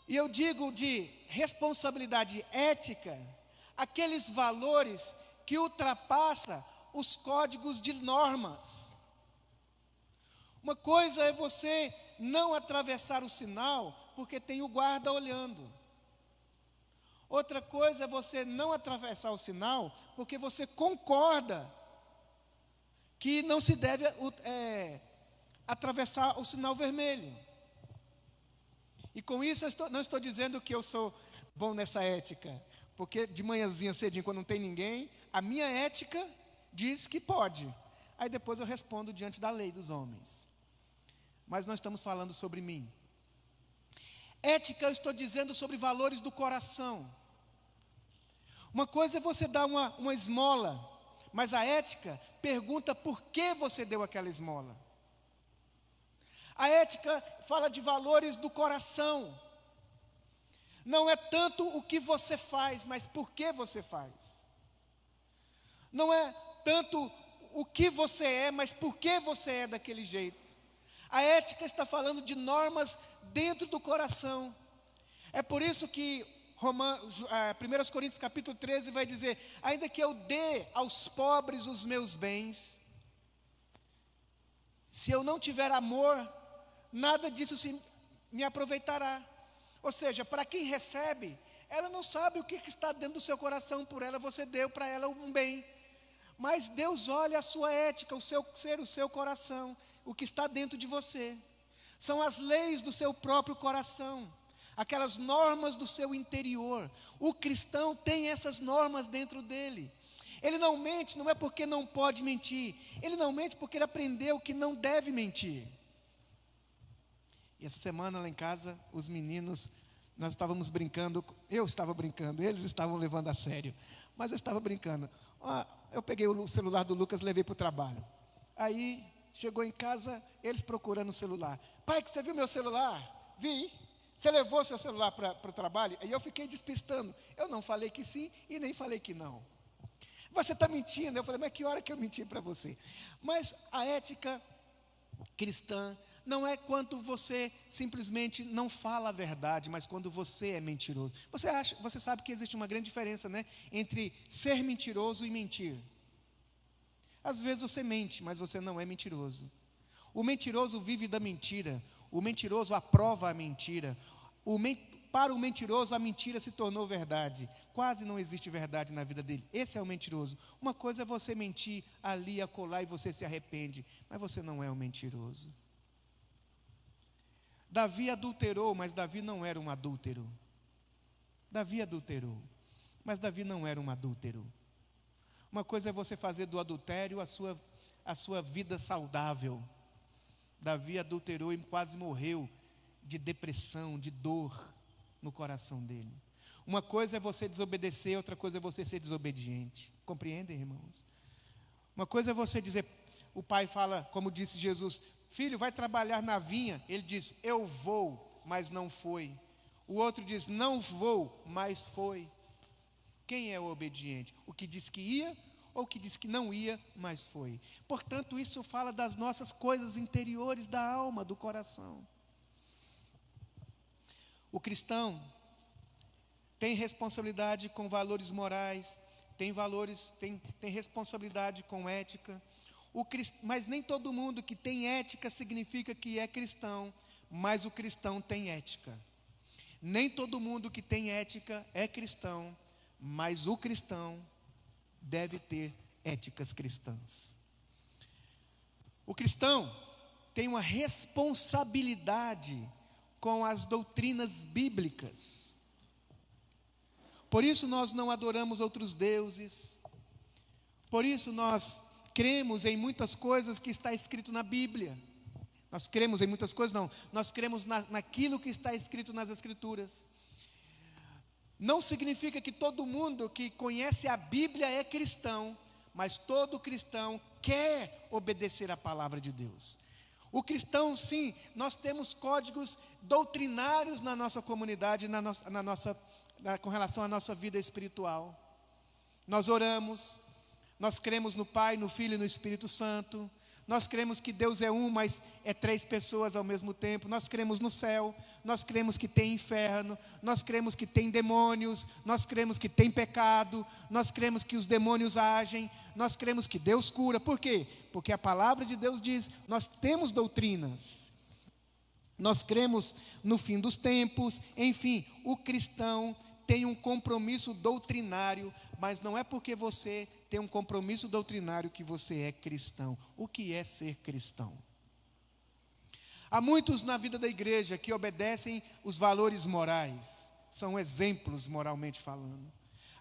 E eu digo de responsabilidade ética, aqueles valores que ultrapassam os códigos de normas. Uma coisa é você não atravessar o sinal porque tem o guarda olhando. Outra coisa é você não atravessar o sinal porque você concorda que não se deve atravessar o sinal vermelho. E com isso eu não estou dizendo que eu sou bom nessa ética, porque de manhãzinha cedinho, quando não tem ninguém, a minha ética diz que pode. Aí depois eu respondo diante da lei dos homens. Mas nós estamos falando sobre mim. Ética, eu estou dizendo sobre valores do coração. Uma coisa é você dar uma esmola, mas a ética pergunta por que você deu aquela esmola. A ética fala de valores do coração. Não é tanto o que você faz, mas por que você faz. Não é tanto o que você é, mas por que você é daquele jeito. A ética está falando de normas dentro do coração. É por isso que 1 Coríntios capítulo 13 vai dizer: ainda que eu dê aos pobres os meus bens, se eu não tiver amor, nada disso me aproveitará. Ou seja, para quem recebe, ela não sabe o que está dentro do seu coração por ela, você deu para ela um bem. Mas Deus olha a sua ética, o seu ser, o seu coração, o que está dentro de você. São as leis do seu próprio coração, aquelas normas do seu interior. O cristão tem essas normas dentro dele. Ele não mente, não é porque não pode mentir. Ele não mente porque ele aprendeu que não deve mentir. E essa semana lá em casa, os meninos, nós estávamos brincando, eu estava brincando, eles estavam levando a sério, mas eu estava brincando. Eu peguei o celular do Lucas e levei para o trabalho. Aí, chegou em casa, eles procurando o celular. Pai, que você viu meu celular? Vi. Você levou seu celular para o trabalho? Aí eu fiquei despistando. Eu não falei que sim e nem falei que não. Você está mentindo. Eu falei, mas que hora que eu menti para você? Mas a ética cristã não é quando você simplesmente não fala a verdade, mas quando você é mentiroso. Você sabe que existe uma grande diferença, né, entre ser mentiroso e mentir. Às vezes você mente, mas você não é mentiroso. O mentiroso vive da mentira. O mentiroso aprova a mentira. Para o mentiroso, a mentira se tornou verdade. Quase não existe verdade na vida dele. Esse é o mentiroso. Uma coisa é você mentir ali, acolá, e você se arrepende. Mas você não é um mentiroso. Davi adulterou, mas Davi não era um adúltero. Davi adulterou, mas Davi não era um adúltero. Uma coisa é você fazer do adultério a sua vida saudável. Davi adulterou e quase morreu de depressão, de dor no coração dele. Uma coisa é você desobedecer, outra coisa é você ser desobediente. Compreendem, irmãos? Uma coisa é você dizer, o pai fala, como disse Jesus, filho, vai trabalhar na vinha. Ele diz, eu vou, mas não foi. O outro diz, não vou, mas foi. Quem é o obediente? O que disse que ia ou o que disse que não ia, mas foi. Portanto, isso fala das nossas coisas interiores da alma, do coração. O cristão tem responsabilidade com valores morais, tem responsabilidade com ética. Mas nem todo mundo que tem ética significa que é cristão, mas o cristão tem ética. Nem todo mundo que tem ética é cristão, mas o cristão deve ter éticas cristãs. O cristão tem uma responsabilidade com as doutrinas bíblicas. Por isso nós não adoramos outros deuses. Por isso nós cremos em muitas coisas que está escrito na Bíblia. Nós cremos em muitas coisas, não. Nós cremos naquilo que está escrito nas Escrituras. Não significa que todo mundo que conhece a Bíblia é cristão, mas todo cristão quer obedecer à palavra de Deus. O cristão, sim, nós temos códigos doutrinários na nossa comunidade, com relação à nossa vida espiritual. Nós oramos, nós cremos no Pai, no Filho e no Espírito Santo. Nós cremos que Deus é um, mas é 3 pessoas ao mesmo tempo. Nós cremos no céu, nós cremos que tem inferno, nós cremos que tem demônios, nós cremos que tem pecado, nós cremos que os demônios agem, nós cremos que Deus cura. Por quê? Porque a palavra de Deus diz, nós temos doutrinas. Nós cremos no fim dos tempos. Enfim, o cristão tem um compromisso doutrinário, mas não é porque você tem um compromisso doutrinário que você é cristão. O que é ser cristão? Há muitos na vida da igreja que obedecem os valores morais, são exemplos moralmente falando.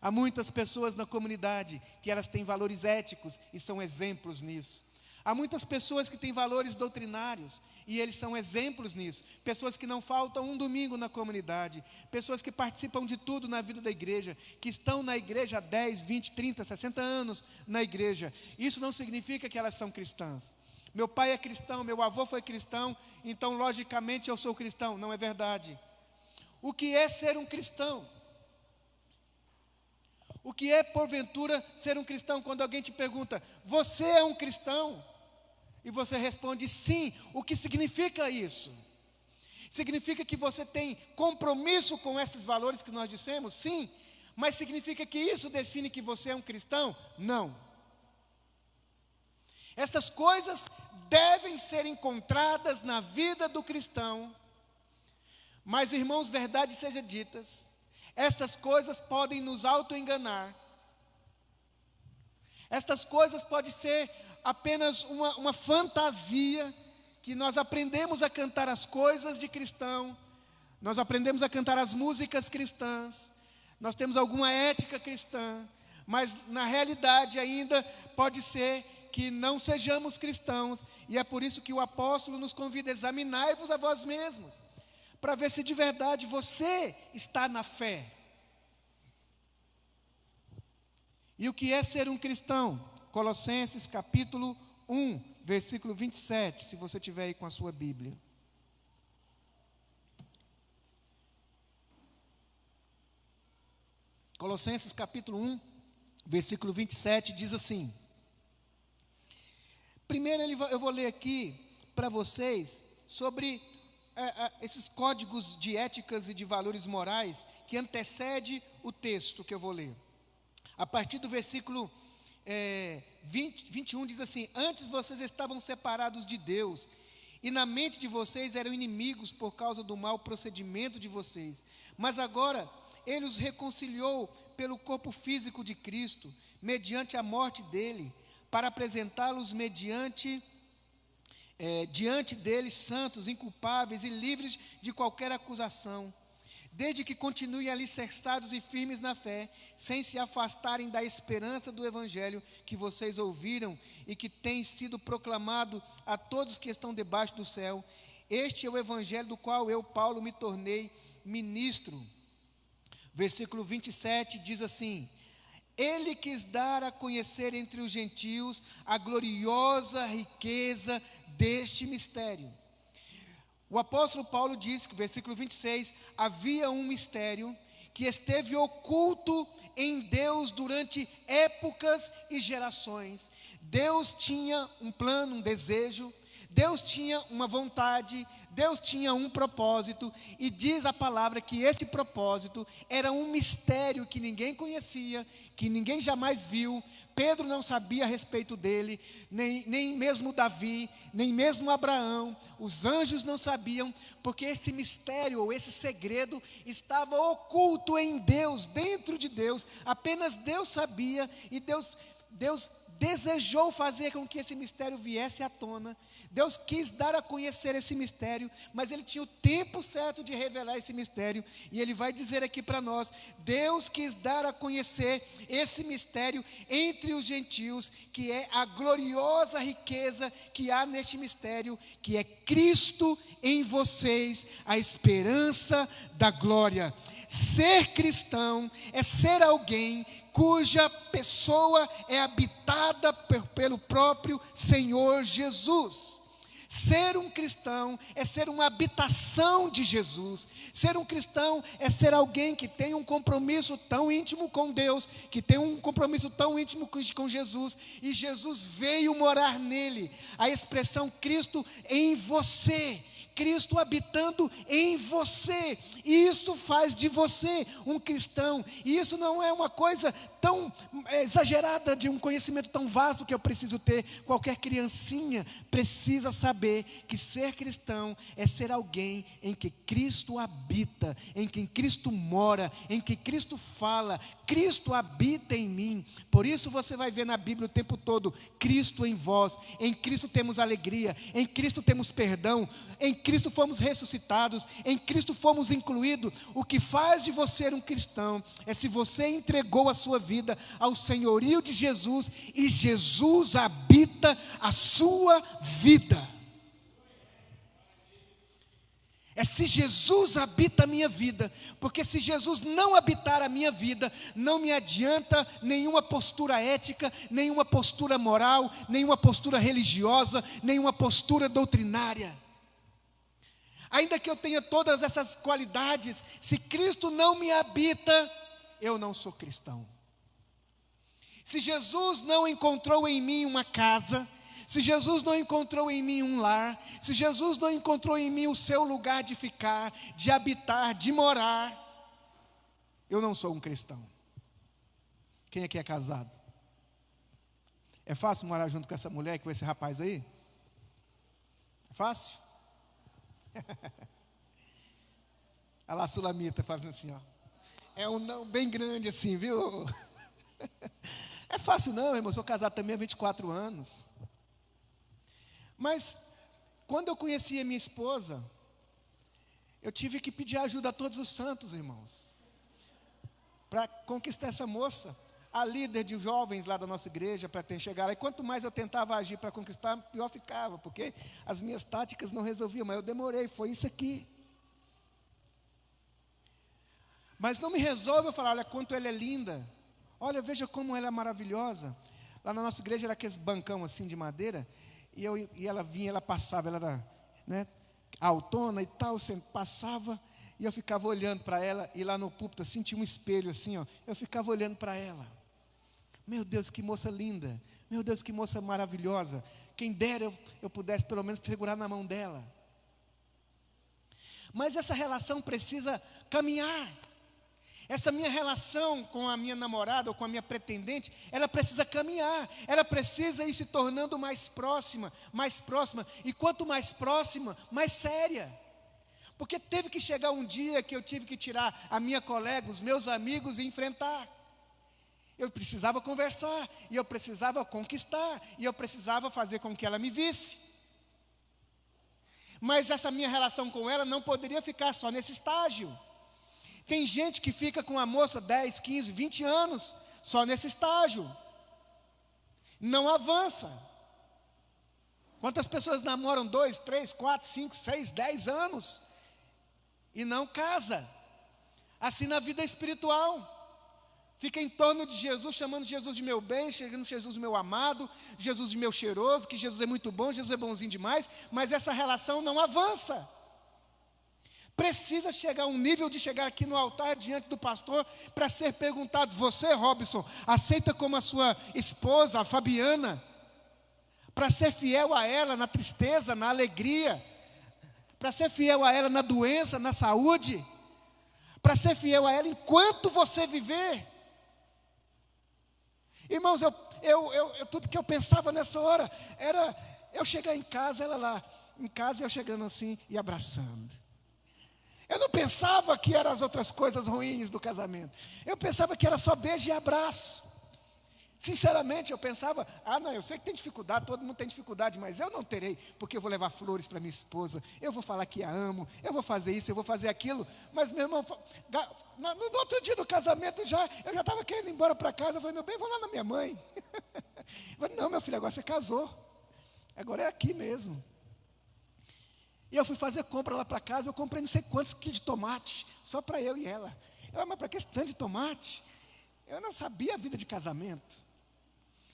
Há muitas pessoas na comunidade que elas têm valores éticos e são exemplos nisso. Há muitas pessoas que têm valores doutrinários e eles são exemplos nisso. Pessoas que não faltam um domingo na comunidade. Pessoas que participam de tudo na vida da igreja. Que estão na igreja há 10, 20, 30, 60 anos na igreja. Isso não significa que elas são cristãs. Meu pai é cristão, meu avô foi cristão, então logicamente eu sou cristão. Não é verdade. O que é ser um cristão? O que é, porventura, ser um cristão? Quando alguém te pergunta, você é um cristão? E você responde sim. O que significa isso? Significa que você tem compromisso com esses valores que nós dissemos? Sim. Mas significa que isso define que você é um cristão? Não. Essas coisas devem ser encontradas na vida do cristão. Mas, irmãos, verdade seja ditas, essas coisas podem nos auto-enganar. Estas coisas podem ser apenas uma fantasia, que nós aprendemos a cantar as coisas de cristão, nós aprendemos a cantar as músicas cristãs, nós temos alguma ética cristã, mas na realidade ainda pode ser que não sejamos cristãos, e é por isso que o apóstolo nos convida: examinai-vos a vós mesmos, para ver se de verdade você está na fé. E o que é ser um cristão? Colossenses capítulo 1, versículo 27, se você tiver aí com a sua Bíblia. Colossenses capítulo 1, versículo 27, diz assim. Primeiro eu vou ler aqui para vocês sobre esses códigos de éticas e de valores morais que antecede o texto que eu vou ler. A partir do versículo 21 diz assim: antes vocês estavam separados de Deus, e na mente de vocês eram inimigos por causa do mau procedimento de vocês. Mas agora Ele os reconciliou pelo corpo físico de Cristo, mediante a morte dele, para apresentá-los diante dele santos, inculpáveis e livres de qualquer acusação, desde que continuem alicerçados e firmes na fé, sem se afastarem da esperança do Evangelho que vocês ouviram e que tem sido proclamado a todos que estão debaixo do céu. Este é o Evangelho do qual eu, Paulo, me tornei ministro. Versículo 27 diz assim: Ele quis dar a conhecer entre os gentios a gloriosa riqueza deste mistério. O apóstolo Paulo diz que, versículo 26, havia um mistério que esteve oculto em Deus durante épocas e gerações. Deus tinha um plano, um desejo, Deus tinha uma vontade, Deus tinha um propósito, e diz a palavra que este propósito era um mistério que ninguém conhecia, que ninguém jamais viu. Pedro não sabia a respeito dele, nem mesmo Davi, nem mesmo Abraão, os anjos não sabiam, porque esse mistério ou esse segredo estava oculto em Deus, dentro de Deus, apenas Deus sabia, e Deus desejou fazer com que esse mistério viesse à tona. Deus quis dar a conhecer esse mistério, mas Ele tinha o tempo certo de revelar esse mistério, e Ele vai dizer aqui para nós: Deus quis dar a conhecer esse mistério entre os gentios, que é a gloriosa riqueza que há neste mistério, que é Cristo em vocês, a esperança da glória. Ser cristão é ser alguém cuja pessoa é habitada pelo próprio Senhor Jesus. Ser um cristão é ser uma habitação de Jesus. Ser um cristão é ser alguém que tem um compromisso tão íntimo com Deus, que tem um compromisso tão íntimo com Jesus, e Jesus veio morar nele. A expressão Cristo em você, Cristo habitando em você, e isso faz de você um cristão. E isso não é uma coisa tão exagerada, de um conhecimento tão vasto que eu preciso ter. Qualquer criancinha precisa saber que ser cristão é ser alguém em que Cristo habita, em quem Cristo mora, em que Cristo fala. Cristo habita em mim. Por isso você vai ver na Bíblia o tempo todo: Cristo em vós. Em Cristo temos alegria, em Cristo temos perdão, em Cristo fomos ressuscitados, em Cristo fomos incluídos. O que faz de você um cristão é se você entregou a sua vida ao senhorio de Jesus, e Jesus habita a sua vida. É se Jesus habita a minha vida, porque se Jesus não habitar a minha vida, não me adianta nenhuma postura ética, nenhuma postura moral, nenhuma postura religiosa, nenhuma postura doutrinária. Ainda que eu tenha todas essas qualidades, se Cristo não me habita, eu não sou cristão. Se Jesus não encontrou em mim uma casa, se Jesus não encontrou em mim um lar, se Jesus não encontrou em mim o seu lugar de ficar, de habitar, de morar, eu não sou um cristão. Quem aqui é casado? É fácil morar junto com essa mulher, com esse rapaz aí? Fácil? Olha lá a Sulamita fazendo assim, ó. É um não bem grande assim, viu? É fácil não, irmão, eu sou casado também há 24 anos. Mas, quando eu conheci a minha esposa, eu tive que pedir ajuda a todos os santos, irmãos, para conquistar essa moça, a líder de jovens lá da nossa igreja, para chegar lá. E quanto mais eu tentava agir para conquistar, pior ficava, porque as minhas táticas não resolviam, mas eu demorei, foi isso aqui. Mas não me resolve eu falar, olha quanto ela é linda, olha, veja como ela é maravilhosa. Lá na nossa igreja era aqueles bancão assim de madeira, e ela vinha, ela passava, ela era, né, autona e tal, passava, e eu ficava olhando para ela, e lá no púlpito assim, tinha um espelho assim, ó, eu ficava olhando para ela. Meu Deus, que moça linda, meu Deus, que moça maravilhosa, quem dera eu pudesse pelo menos segurar na mão dela. Mas essa relação precisa caminhar. Essa minha relação com a minha namorada ou com a minha pretendente, ela precisa caminhar, ela precisa ir se tornando mais próxima, e quanto mais próxima, mais séria. Porque teve que chegar um dia que eu tive que tirar a minha colega, os meus amigos e enfrentar. Eu precisava conversar, e eu precisava conquistar, e eu precisava fazer com que ela me visse. Mas essa minha relação com ela não poderia ficar só nesse estágio. Tem gente que fica com a moça 10, 15, 20 anos, só nesse estágio. Não avança. Quantas pessoas namoram 2, 3, 4, 5, 6, 10 anos e não casa? Assim na vida espiritual. Fica em torno de Jesus, chamando Jesus de meu bem, chamando Jesus de meu amado, Jesus de meu cheiroso, que Jesus é muito bom, Jesus é bonzinho demais, mas essa relação não avança. Precisa chegar a um nível de chegar aqui no altar diante do pastor para ser perguntado, você, Robson, aceita como a sua esposa, a Fabiana, para ser fiel a ela na tristeza, na alegria, para ser fiel a ela na doença, na saúde, para ser fiel a ela enquanto você viver. Irmãos, tudo que eu pensava nessa hora era eu chegar em casa, ela lá, em casa eu chegando assim e abraçando. Eu não pensava que eram as outras coisas ruins do casamento. Eu pensava que era só beijo e abraço. Sinceramente, eu pensava, não, eu sei que tem dificuldade, todo mundo tem dificuldade, mas eu não terei, porque eu vou levar flores para minha esposa, eu vou falar que a amo, eu vou fazer isso, eu vou fazer aquilo. Mas meu irmão, no outro dia do casamento, eu já estava querendo ir embora para casa. Eu falei, meu bem, vou lá na minha mãe. Eu falei, não, meu filho, agora você casou, agora é aqui mesmo. E eu fui fazer compra lá para casa, eu comprei não sei quantos quilos de tomate, só para eu e ela. Mas para que esse tanto de tomate? Eu não sabia a vida de casamento.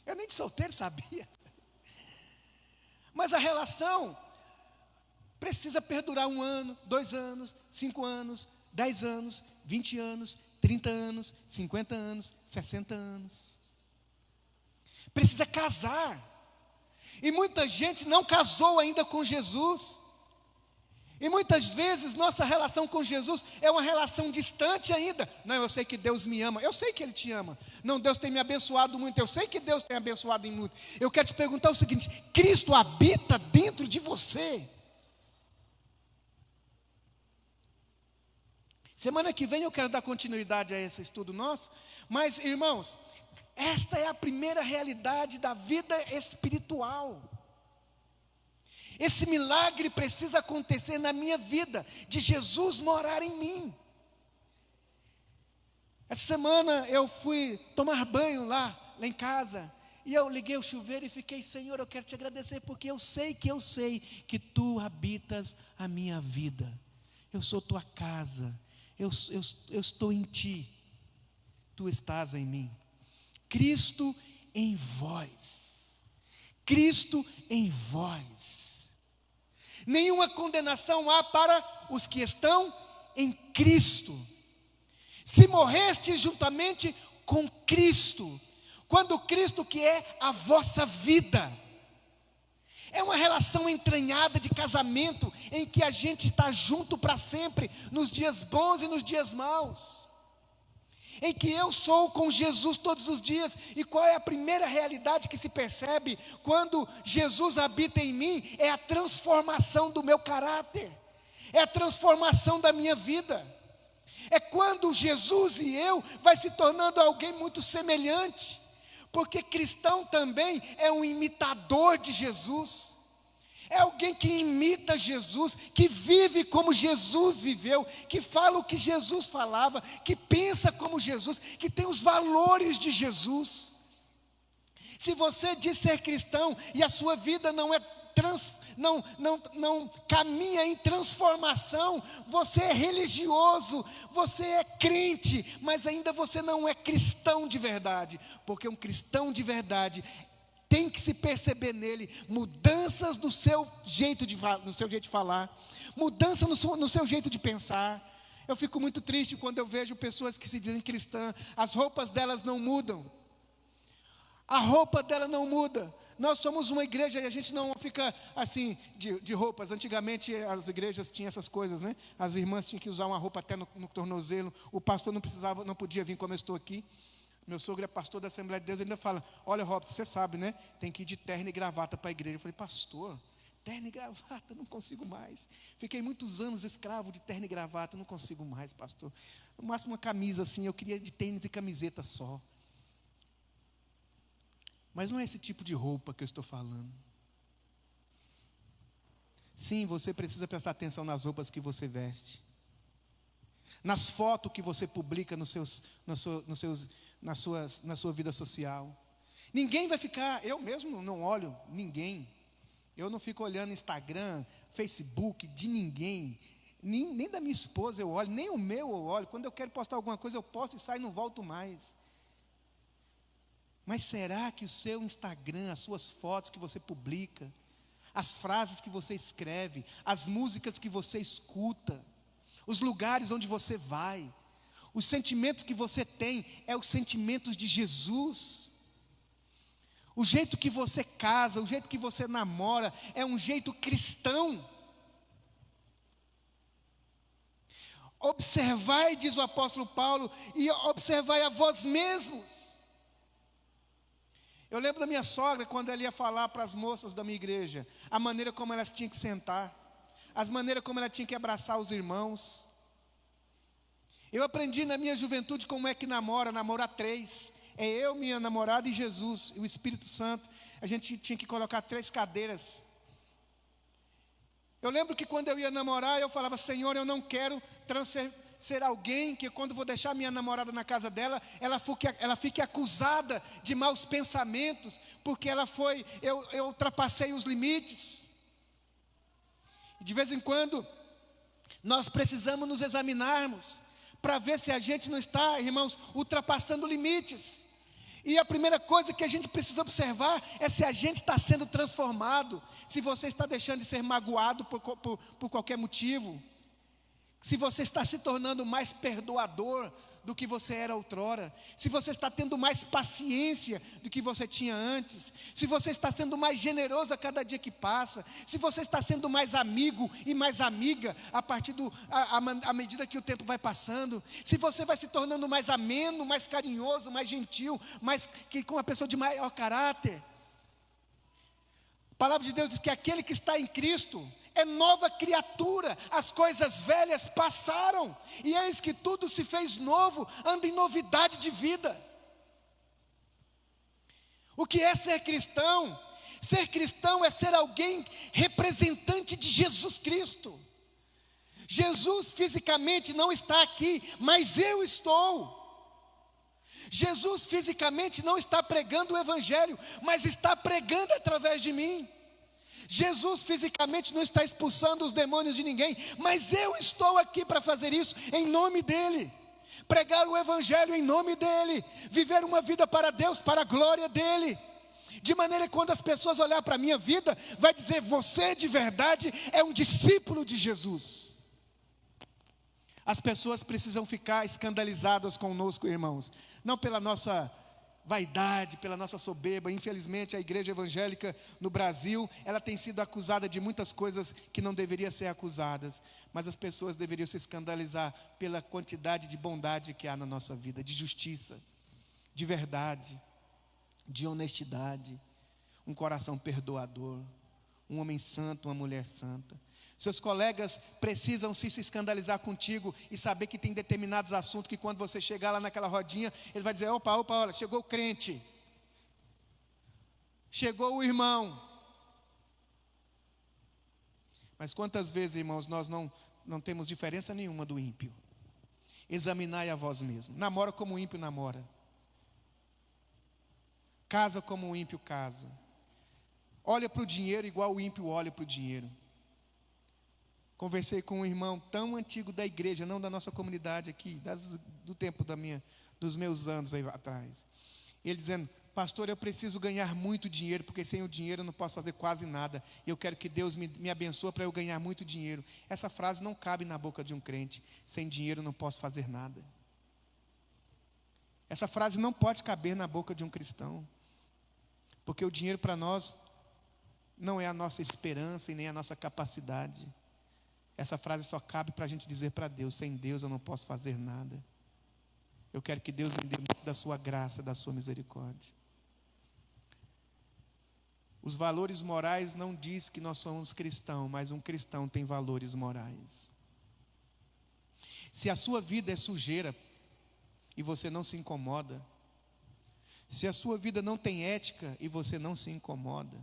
Eu nem de solteiro sabia. Mas a relação precisa perdurar 1 ano, 2 anos, 5 anos, 10 anos, 20 anos, 30 anos, 50 anos, 60 anos. Precisa casar. E muita gente não casou ainda com Jesus. E muitas vezes nossa relação com Jesus é uma relação distante ainda. Não, eu sei que Deus me ama, eu sei que Ele te ama. Não, Deus tem me abençoado muito, eu sei que Deus tem abençoado em muito. Eu quero te perguntar o seguinte: Cristo habita dentro de você? Semana que vem eu quero dar continuidade a esse estudo nosso. Mas, irmãos, esta é a primeira realidade da vida espiritual. Esse milagre precisa acontecer na minha vida, de Jesus morar em mim. Essa semana eu fui tomar banho lá em casa, e eu liguei o chuveiro e fiquei, Senhor, eu quero te agradecer, porque eu sei que Tu habitas a minha vida. Eu sou Tua casa, eu estou em Ti, Tu estás em mim. Cristo em vós, Cristo em vós. Nenhuma condenação há para os que estão em Cristo. Se morreste juntamente com Cristo, quando Cristo que é a vossa vida, é uma relação entranhada de casamento, em que a gente está junto para sempre, nos dias bons e nos dias maus. em que eu sou com Jesus todos os dias. E qual é a primeira realidade que se percebe quando Jesus habita em mim? É a transformação do meu caráter, é a transformação da minha vida. É quando Jesus e eu vai se tornando alguém muito semelhante, porque cristão também é um imitador de Jesus. É alguém que imita Jesus, que vive como Jesus viveu, que fala o que Jesus falava, que pensa como Jesus, que tem os valores de Jesus. Se você diz ser cristão e a sua vida não caminha em transformação, você é religioso, você é crente, mas ainda você não é cristão de verdade, porque um cristão de verdade tem que se perceber nele mudanças no seu jeito de falar, mudança no seu jeito de pensar. Eu fico muito triste quando eu vejo pessoas que se dizem cristãs, as roupas delas não mudam, a roupa dela não muda. Nós somos uma igreja e a gente não fica assim de roupas. Antigamente as igrejas tinham essas coisas, né? As irmãs tinham que usar uma roupa até no tornozelo, o pastor não podia vir como eu estou aqui. Meu sogro é pastor da Assembleia de Deus, ele ainda fala: olha, Robson, você sabe, né? Tem que ir de terno e gravata para a igreja. Eu falei: pastor, terno e gravata, não consigo mais. Fiquei muitos anos escravo de terno e gravata, não consigo mais, pastor. No máximo uma camisa assim, eu queria de tênis e camiseta só. Mas não é esse tipo de roupa que eu estou falando. Sim, você precisa prestar atenção nas roupas que você veste, nas fotos que você publica na sua vida social. Ninguém vai ficar, eu mesmo não olho ninguém. Eu não fico olhando Instagram, Facebook de ninguém. Nem da minha esposa eu olho, nem o meu eu olho. Quando eu quero postar alguma coisa, eu posto e saio e não volto mais. Mas será que o seu Instagram, as suas fotos que você publica, as frases que você escreve, as músicas que você escuta, os lugares onde você vai, os sentimentos que você tem, é os sentimentos de Jesus? O jeito que você casa, o jeito que você namora, é um jeito cristão? Observai, diz o apóstolo Paulo, e observai a vós mesmos. Eu lembro da minha sogra, quando ela ia falar para as moças da minha igreja, a maneira como elas tinham que sentar, as maneiras como ela tinha que abraçar os irmãos. Eu aprendi na minha juventude como é que namora 3. É eu, minha namorada e Jesus, e o Espírito Santo. A gente tinha que colocar 3 cadeiras. Eu lembro que quando eu ia namorar, eu falava: Senhor, eu não quero ser alguém que quando vou deixar minha namorada na casa dela, ela fique acusada de maus pensamentos, porque eu ultrapassei os limites. De vez em quando, nós precisamos nos examinarmos, para ver se a gente não está, irmãos, ultrapassando limites. E a primeira coisa que a gente precisa observar é se a gente está sendo transformado, se você está deixando de ser magoado por qualquer motivo, se você está se tornando mais perdoador do que você era outrora, se você está tendo mais paciência do que você tinha antes, se você está sendo mais generoso a cada dia que passa, se você está sendo mais amigo e mais amiga à medida que o tempo vai passando, se você vai se tornando mais ameno, mais carinhoso, mais gentil, com uma pessoa de maior caráter. A palavra de Deus diz que aquele que está em Cristo é nova criatura, as coisas velhas passaram, e eis que tudo se fez novo, anda em novidade de vida. O que é ser cristão? Ser cristão é ser alguém representante de Jesus Cristo. Jesus fisicamente não está aqui, mas eu estou. Jesus fisicamente não está pregando o Evangelho, mas está pregando através de mim. Jesus fisicamente não está expulsando os demônios de ninguém, mas eu estou aqui para fazer isso em nome dEle, pregar o Evangelho em nome dEle, viver uma vida para Deus, para a glória dEle, de maneira que quando as pessoas olharem para a minha vida, vai dizer: você de verdade é um discípulo de Jesus. As pessoas precisam ficar escandalizadas conosco, irmãos, não pela nossa vaidade, pela nossa soberba. Infelizmente, a igreja evangélica no Brasil, ela tem sido acusada de muitas coisas que não deveriam ser acusadas, mas as pessoas deveriam se escandalizar pela quantidade de bondade que há na nossa vida, de justiça, de verdade, de honestidade, um coração perdoador, um homem santo, uma mulher santa. Seus colegas precisam se escandalizar contigo e saber que tem determinados assuntos que quando você chegar lá naquela rodinha, ele vai dizer: opa, olha, chegou o crente, chegou o irmão. Mas quantas vezes, irmãos, nós não temos diferença nenhuma do ímpio? Examinai a vós mesmo. Namora como o ímpio namora, casa como o ímpio casa, olha para o dinheiro igual o ímpio olha para o dinheiro. Conversei com um irmão tão antigo da igreja, não da nossa comunidade aqui, do tempo dos meus anos aí atrás. Ele dizendo: pastor, eu preciso ganhar muito dinheiro, porque sem o dinheiro eu não posso fazer quase nada. E eu quero que Deus me abençoe para eu ganhar muito dinheiro. Essa frase não cabe na boca de um crente: sem dinheiro eu não posso fazer nada. Essa frase não pode caber na boca de um cristão, porque o dinheiro para nós não é a nossa esperança e nem a nossa capacidade. Essa frase só cabe para a gente dizer para Deus: sem Deus eu não posso fazer nada. Eu quero que Deus me dê muito da sua graça, da sua misericórdia. Os valores morais não diz que nós somos cristãos, mas um cristão tem valores morais. Se a sua vida é sujeira e você não se incomoda, se a sua vida não tem ética e você não se incomoda,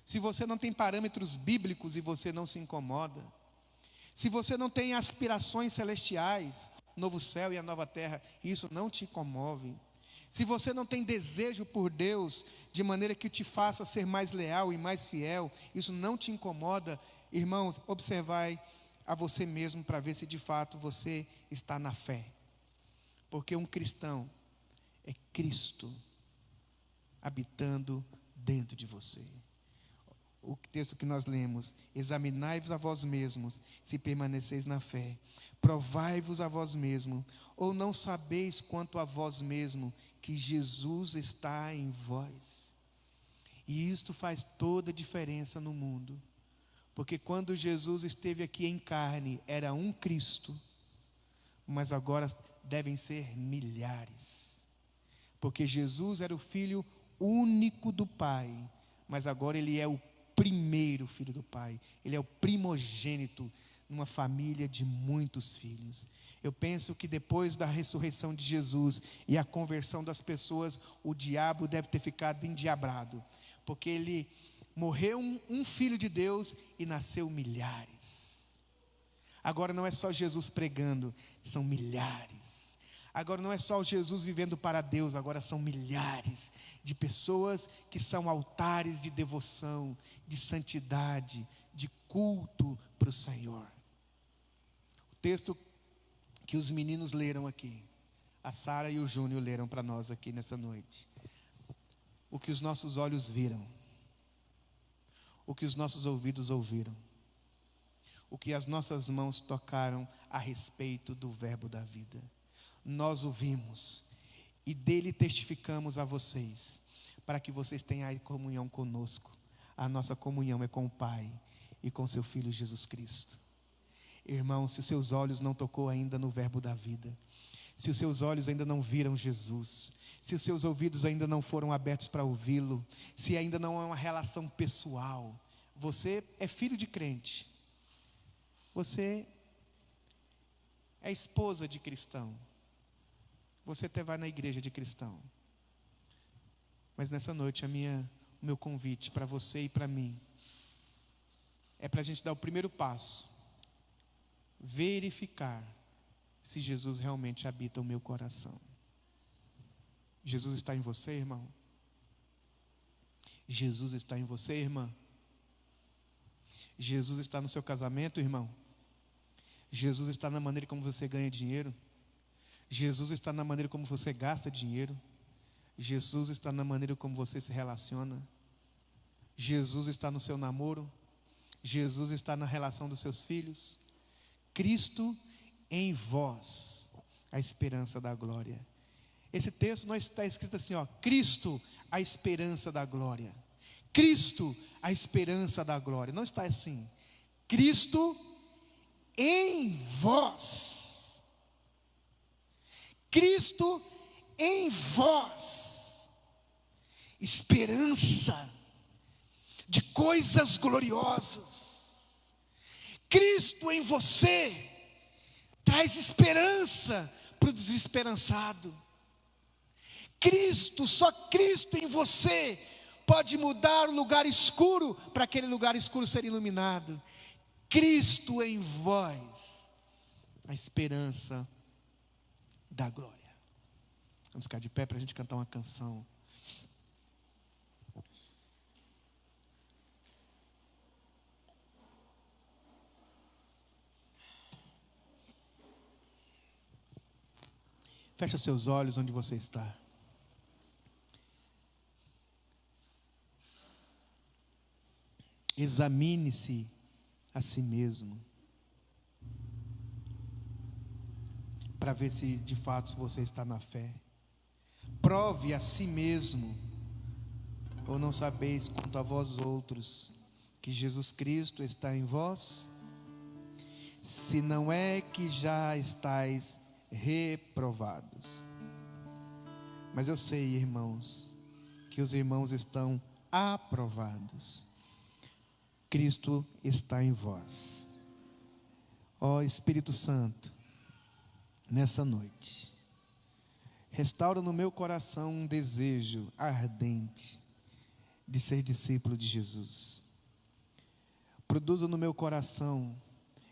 se você não tem parâmetros bíblicos e você não se incomoda, se você não tem aspirações celestiais, novo céu e a nova terra, isso não te comove. Se você não tem desejo por Deus, de maneira que te faça ser mais leal e mais fiel, isso não te incomoda. Irmãos, observai a você mesmo para ver se de fato você está na fé. Porque um cristão é Cristo habitando dentro de você. O texto que nós lemos: examinai-vos a vós mesmos, se permaneceis na fé, provai-vos a vós mesmos, ou não sabeis quanto a vós mesmo, que Jesus está em vós. E isto faz toda a diferença no mundo, porque quando Jesus esteve aqui em carne, era um Cristo, mas agora devem ser milhares, porque Jesus era o Filho único do Pai, mas agora Ele é o primeiro filho do Pai. Ele é o primogênito numa família de muitos filhos. Eu penso que depois da ressurreição de Jesus e a conversão das pessoas, o diabo deve ter ficado endiabrado, porque ele morreu um filho de Deus e nasceu milhares. Agora não é só Jesus pregando, são milhares. Agora não é só Jesus vivendo para Deus, agora são milhares de pessoas que são altares de devoção, de santidade, de culto para o Senhor. O texto que os meninos leram aqui, a Sara e o Júnior leram para nós aqui nessa noite. O que os nossos olhos viram, o que os nossos ouvidos ouviram, o que as nossas mãos tocaram a respeito do verbo da vida. Nós ouvimos e dele testificamos a vocês, para que vocês tenham comunhão conosco. A nossa comunhão é com o Pai e com seu Filho Jesus Cristo. Irmão, se os seus olhos não tocou ainda no verbo da vida, se os seus olhos ainda não viram Jesus, se os seus ouvidos ainda não foram abertos para ouvi-lo, se ainda não é uma relação pessoal, você é filho de crente, você é esposa de cristão, você até vai na igreja de cristão. Mas nessa noite o meu convite para você e para mim é para a gente dar o primeiro passo, verificar se Jesus realmente habita o meu coração. Jesus está em você, irmão? Jesus está em você, irmã? Jesus está no seu casamento, irmão? Jesus está na maneira como você ganha dinheiro? Jesus está na maneira como você gasta dinheiro? Jesus está na maneira como você se relaciona? Jesus está no seu namoro? Jesus está na relação dos seus filhos? Cristo em vós, a esperança da glória. Esse texto não está escrito assim, ó, Cristo, a esperança da glória. Cristo, a esperança da glória. Não está assim. Cristo em vós. Cristo em vós. Esperança de coisas gloriosas. Cristo em você traz esperança para o desesperançado. Cristo, só Cristo em você pode mudar o lugar escuro para aquele lugar escuro ser iluminado. Cristo em vós, a esperança da glória. Vamos ficar de pé para a gente cantar uma canção. Fecha seus olhos onde você está. Examine-se a si mesmo, para ver se de fato você está na fé. Prove a si mesmo, ou não sabeis quanto a vós outros, que Jesus Cristo está em vós? Se não é que já estáis reprovados. Mas eu sei, irmãos, que os irmãos estão aprovados. Cristo está em vós. Ó Espírito Santo, nessa noite, restaura no meu coração um desejo ardente de ser discípulo de Jesus. Produza no meu coração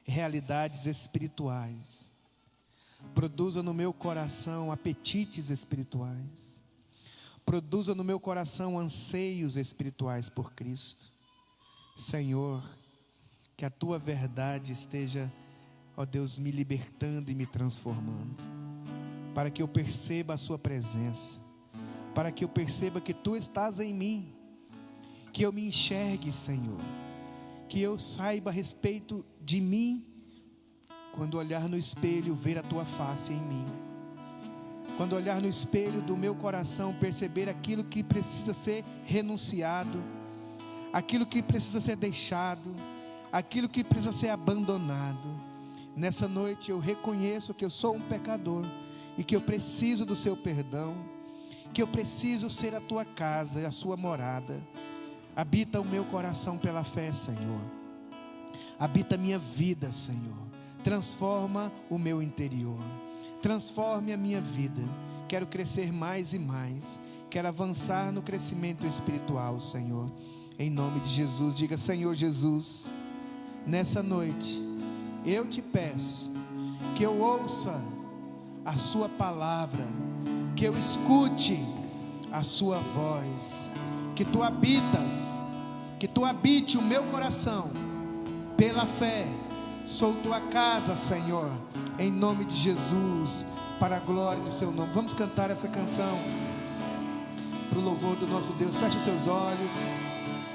realidades espirituais. Produza no meu coração apetites espirituais. Produza no meu coração anseios espirituais por Cristo. Senhor, que a Tua verdade esteja, ó Deus, me libertando e me transformando, para que eu perceba a Sua presença, para que eu perceba que Tu estás em mim, que eu me enxergue, Senhor, que eu saiba a respeito de mim, quando olhar no espelho, ver a Tua face em mim, quando olhar no espelho do meu coração, perceber aquilo que precisa ser renunciado, aquilo que precisa ser deixado, aquilo que precisa ser abandonado. Nessa noite eu reconheço que eu sou um pecador e que eu preciso do Seu perdão, que eu preciso ser a Tua casa, a Sua morada. Habita o meu coração pela fé, Senhor. Habita a minha vida, Senhor. Transforma o meu interior. Transforme a minha vida. Quero crescer mais e mais. Quero avançar no crescimento espiritual, Senhor. Em nome de Jesus, diga: Senhor Jesus, nessa noite, eu te peço que eu ouça a Sua palavra, que eu escute a Sua voz, que Tu habite o meu coração, pela fé, sou Tua casa, Senhor, em nome de Jesus, para a glória do Seu nome. Vamos cantar essa canção, para o louvor do nosso Deus. Feche os seus olhos.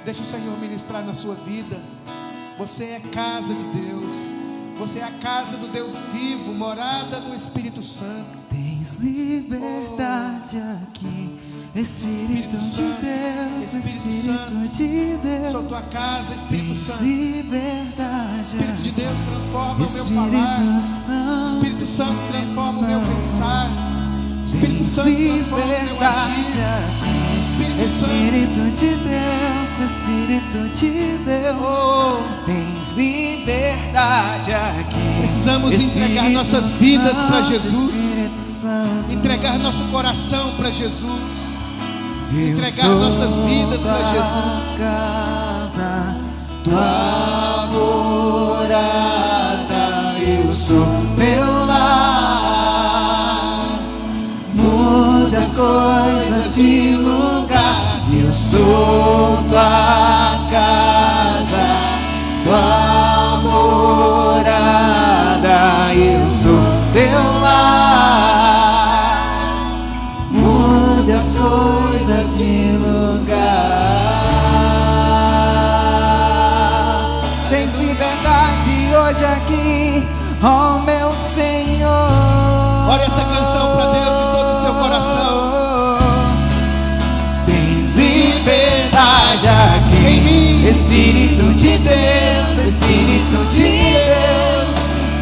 Deixa o Senhor ministrar na sua vida. Você é casa de Deus. Você é a casa do Deus vivo, morada do Espírito Santo. Tens liberdade aqui, Espírito de Deus, Espírito de Deus. Sou tua casa, Espírito Santo. Liberdade. Espírito de Deus transforma o meu falar. Espírito Santo transforma o meu pensar. Espírito Santo transforma o meu agir. Espírito de Deus, Espírito de Deus, tens liberdade aqui. Precisamos entregar nossas vidas para Jesus, entregar nosso coração para Jesus, entregar nossas vidas para Jesus. Casa, tua morada, eu sou teu lar. Muda as coisas de lugar. Eu sou tua casa, tua morada, eu sou teu lar. Mude as coisas de lugar. Tens liberdade hoje aqui, ó meu Senhor. Ore essa canção para Deus de todo o seu coração. Espírito de Deus, Espírito de Deus,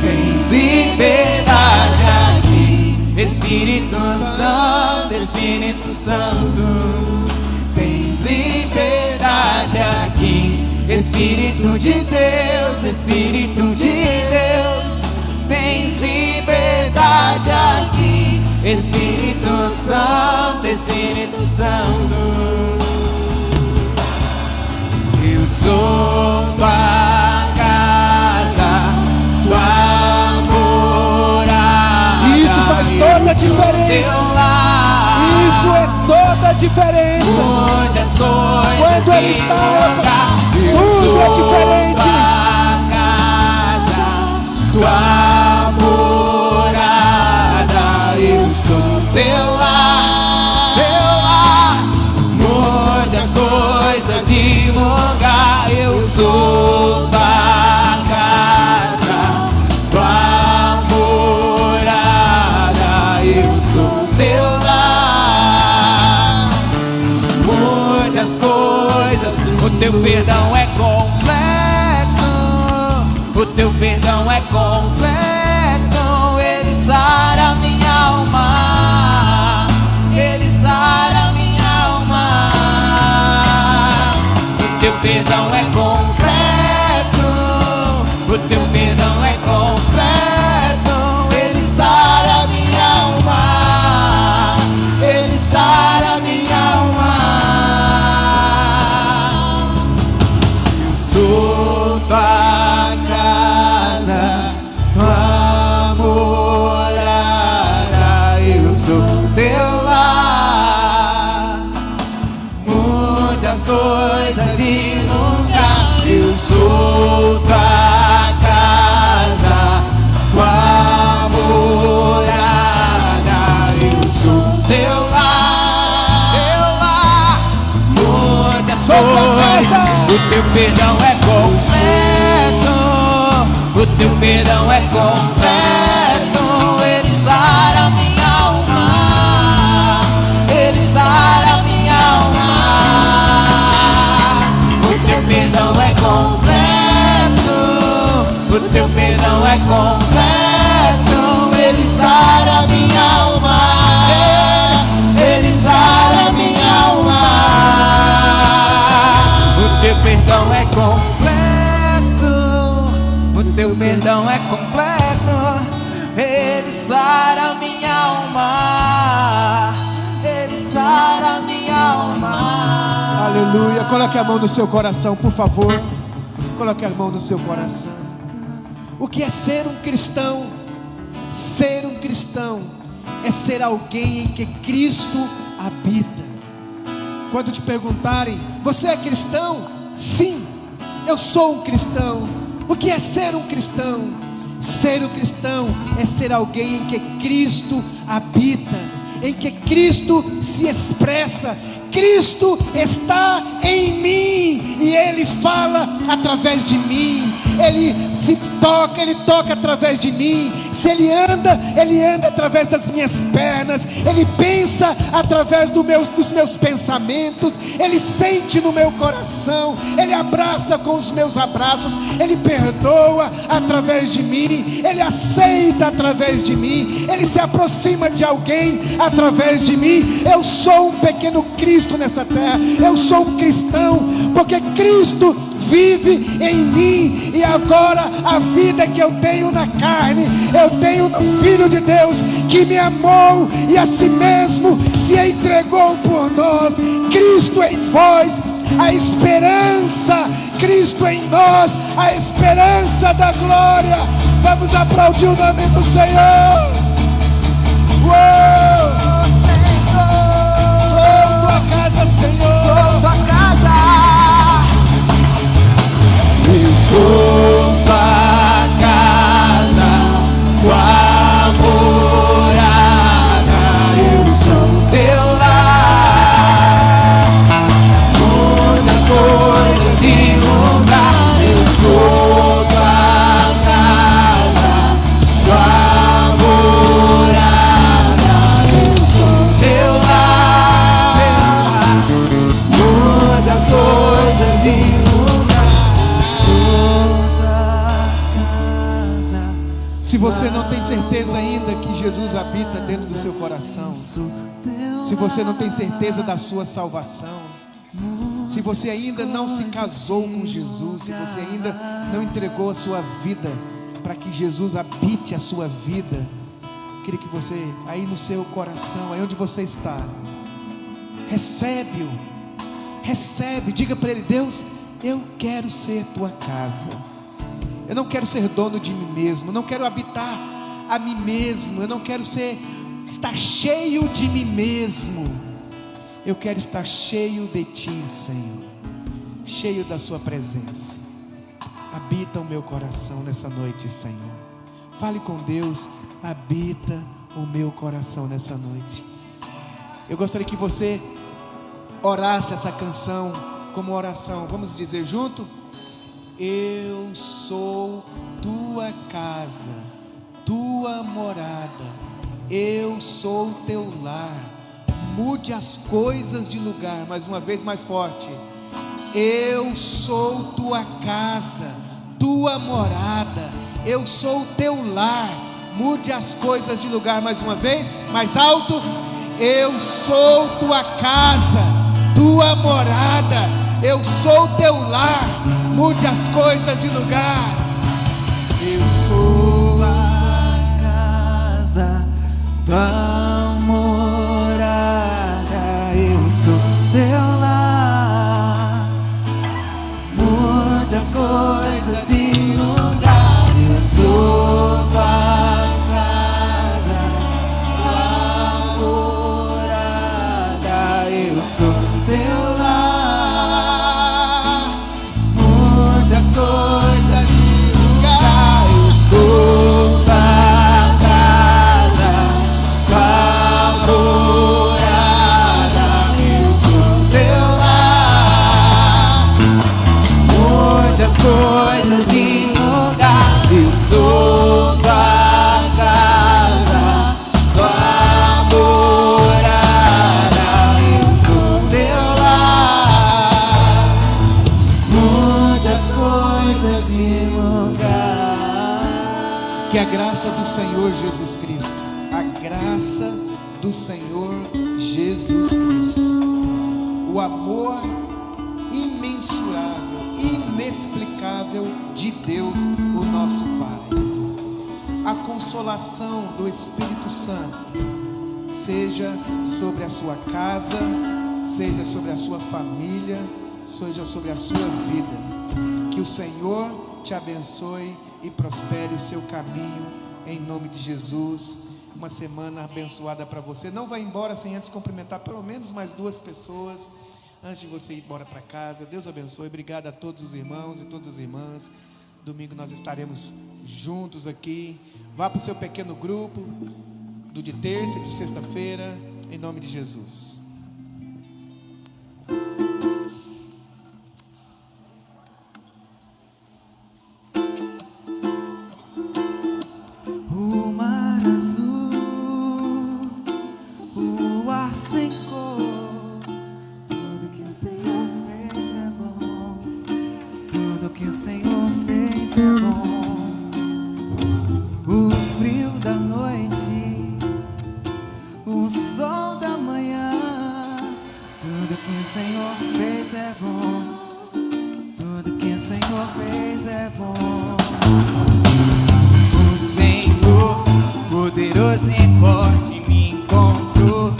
tens liberdade aqui. Espírito Santo, Espírito Santo, tens liberdade aqui. Espírito de Deus, Espírito de Deus, tens liberdade aqui. Espírito Santo, Espírito Santo, eu sou tua casa, tua morada. Isso faz toda a diferença. Isso é toda a diferença. Onde as coisas Quando Ele está, tudo é diferente. Tua casa, tua morada, eu sou teu lar, mude as coisas de lugar. Eu sou tua casa, tua morada, eu sou teu lar. Mude as coisas, o teu perdão é completo, o teu perdão é completo. Ele sara minha alma, Ele sara minha alma. O teu perdão é completo, o teu perdão é completo. Ele sara minha alma, Ele sara minha alma. Eu sou tua casa, tua morada, eu sou teu lar. Mude as coisas e lugar. Eu sou tua casa, tua morada, eu sou teu lar. Mude as coisas, o teu perdão é completo, o teu perdão é completo. Ele sara minha alma, Ele sara minha alma. O teu perdão é completo, o teu perdão é completo. Ele sara minha alma, Ele sara minha alma. O teu perdão é completo, o teu perdão é completo. Ele sara minha alma, Ele sara minha alma. Aleluia. Coloque a mão no seu coração, por favor. Coloque a mão no seu coração. O que é ser um cristão? Ser um cristão é ser alguém em que Cristo habita. Quando te perguntarem, você é cristão? Sim, eu sou um cristão. O que é ser um cristão? Ser um cristão é ser alguém em que Cristo habita, em que Cristo se expressa. Cristo está em mim e Ele fala através de mim. Ele toca através de mim. Se Ele anda através das minhas pernas. Ele pensa através dos meus pensamentos. Ele sente no meu coração. Ele abraça com os meus abraços. Ele perdoa através de mim. Ele aceita através de mim. Ele se aproxima de alguém através de mim. Eu sou um pequeno Cristo nessa terra. Eu sou um cristão porque Cristo vive em mim. E agora a vida que eu tenho na carne, eu tenho no Filho de Deus, que me amou e a si mesmo se entregou por nós. Cristo em vós, a esperança. Cristo em nós, a esperança da glória. Vamos aplaudir o nome do Senhor. Uou! Sou tua casa, Senhor. Sou tua casa, sou tua casa, tua morada, eu sou teu lar. Muitas coisas de lugar. Eu sou tua casa, tua morada. você não tem certeza ainda que Jesus habita dentro do seu coração, se você não tem certeza da sua salvação, se você ainda não se casou com Jesus, se você ainda não entregou a sua vida para que Jesus habite a sua vida, eu queria que você, aí no seu coração, aí onde você está, recebe-o, diga para Ele: Deus, eu quero ser tua casa, eu não quero ser dono de mim mesmo, não quero habitar a mim mesmo, eu não quero estar cheio de mim mesmo, eu quero estar cheio de ti, Senhor, cheio da sua presença. Habita o meu coração nessa noite, Senhor. Fale com Deus: habita o meu coração nessa noite. Eu gostaria que você orasse essa canção como oração. Vamos dizer junto? Eu sou tua casa, tua morada, eu sou teu lar. Mude as coisas de lugar. Mais uma vez, mais forte. Eu sou tua casa, tua morada, eu sou teu lar. Mude as coisas de lugar. Mais uma vez, mais alto. Eu sou tua casa, tua morada, eu sou teu lar. Mude as coisas de lugar. Eu sou a casa, tua morada, eu sou teu lar. Mude as coisas de lugar. Eu sou tua casa, tua morada, eu sou teu lar. Mude as coisas de lugar. Eu sou tua casa, tua morada, eu sou teu lar. Mude as coisas de lugar. Eu sou tua casa, tua morada, eu sou teu lar. Mude as coisas de lugar. Que a graça do Senhor Jesus Cristo, a graça do Senhor Jesus Cristo, o amor imensurável, inexplicável de Deus, o nosso Pai, a consolação do Espírito Santo, seja sobre a sua casa, seja sobre a sua família, seja sobre a sua vida. Que o Senhor te abençoe e prospere o seu caminho, em nome de Jesus. Uma semana abençoada para você. Não vá embora sem antes cumprimentar pelo menos mais 2 pessoas antes de você ir embora para casa. Deus abençoe. Obrigado a todos os irmãos e todas as irmãs. Domingo nós estaremos juntos aqui. Vá para o seu pequeno grupo do de terça e de sexta-feira, em nome de Jesus. O mar azul, o ar sem cor, tudo que o Senhor fez é bom, tudo que o Senhor fez é bom. O frio da noite, o sol da manhã, tudo que o Senhor fez é bom, tudo que o Senhor fez é bom. O Senhor, poderoso e forte, me encontrou,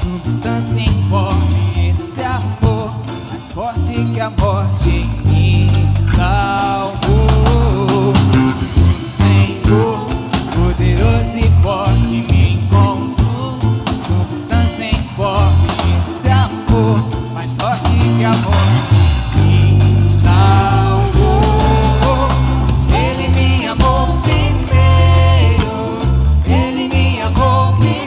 substância em forte, esse amor, mais forte que a morte, me salvou. O Senhor, poderoso e forte, me encontrou, substância em forte, esse amor, mais forte que a morte, me salvou. Ele me amou primeiro, Ele me amou primeiro.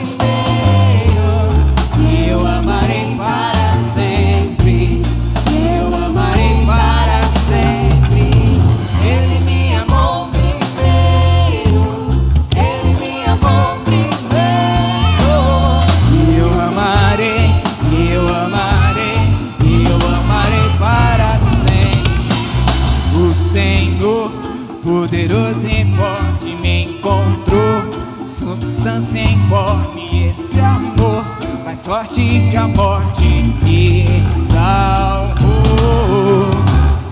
mais forte que a morte me salvou.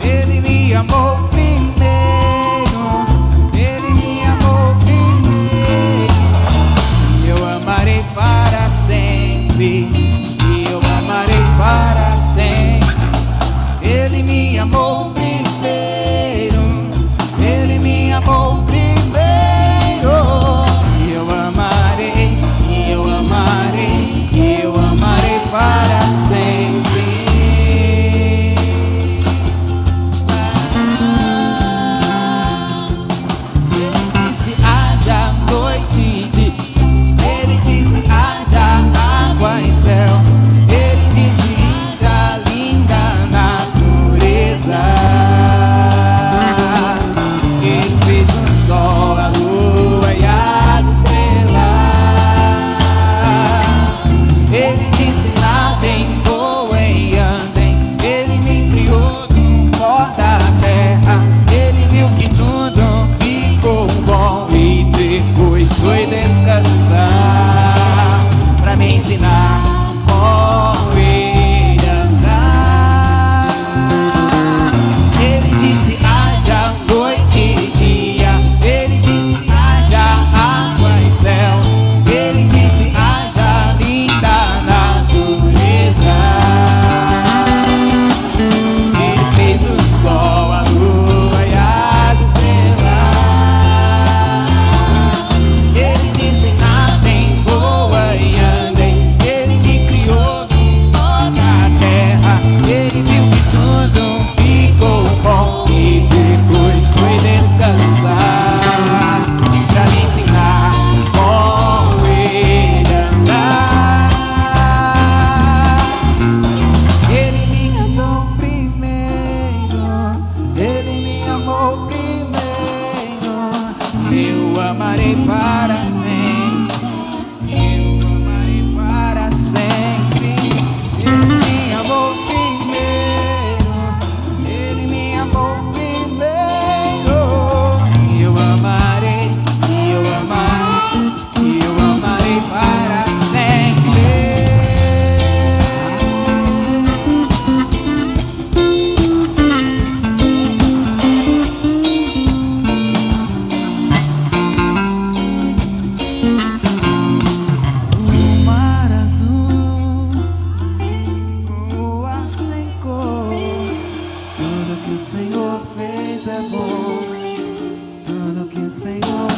Ele me amou primeiro, Ele me amou primeiro. Eu amarei para sempre, e eu amarei para sempre. Ele me amou primeiro, Ele me amou primeiro. E eu amarei, e eu amarei, e eu amarei para sempre. Ele disse: haja noite e dia. Ele disse: haja água e céu. Ele disse: haja linda natureza. Ele fez o sol, a lua e as estrelas. Ele disse: nadem, voem e andem. Ele me criou do pó da terra. Ele viu que tudo ficou bom e depois foi descansar pra me ensinar como ele andar. Ele disse: haja noite e dia. Ele disse: haja água e céus. Ele disse: haja linda natureza. Ele fez o sol, a lua e as estrelas. Ele disse: nadem, voa e andem. Ele me criou do pó da terra. Ele viu que tudo ficou bom e depois foi descansar pra me ensinar como ele andar. Ele me amou primeiro, Ele me amou primeiro. Eu amarei para sempre, eu amarei para sempre. Ele me amou primeiro, Ele me amou primeiro. E eu amarei, e eu amarei, e eu amarei para sempre. O mar azul, lua sem cor. Tudo que o Senhor fez é bom. Tudo que o Senhor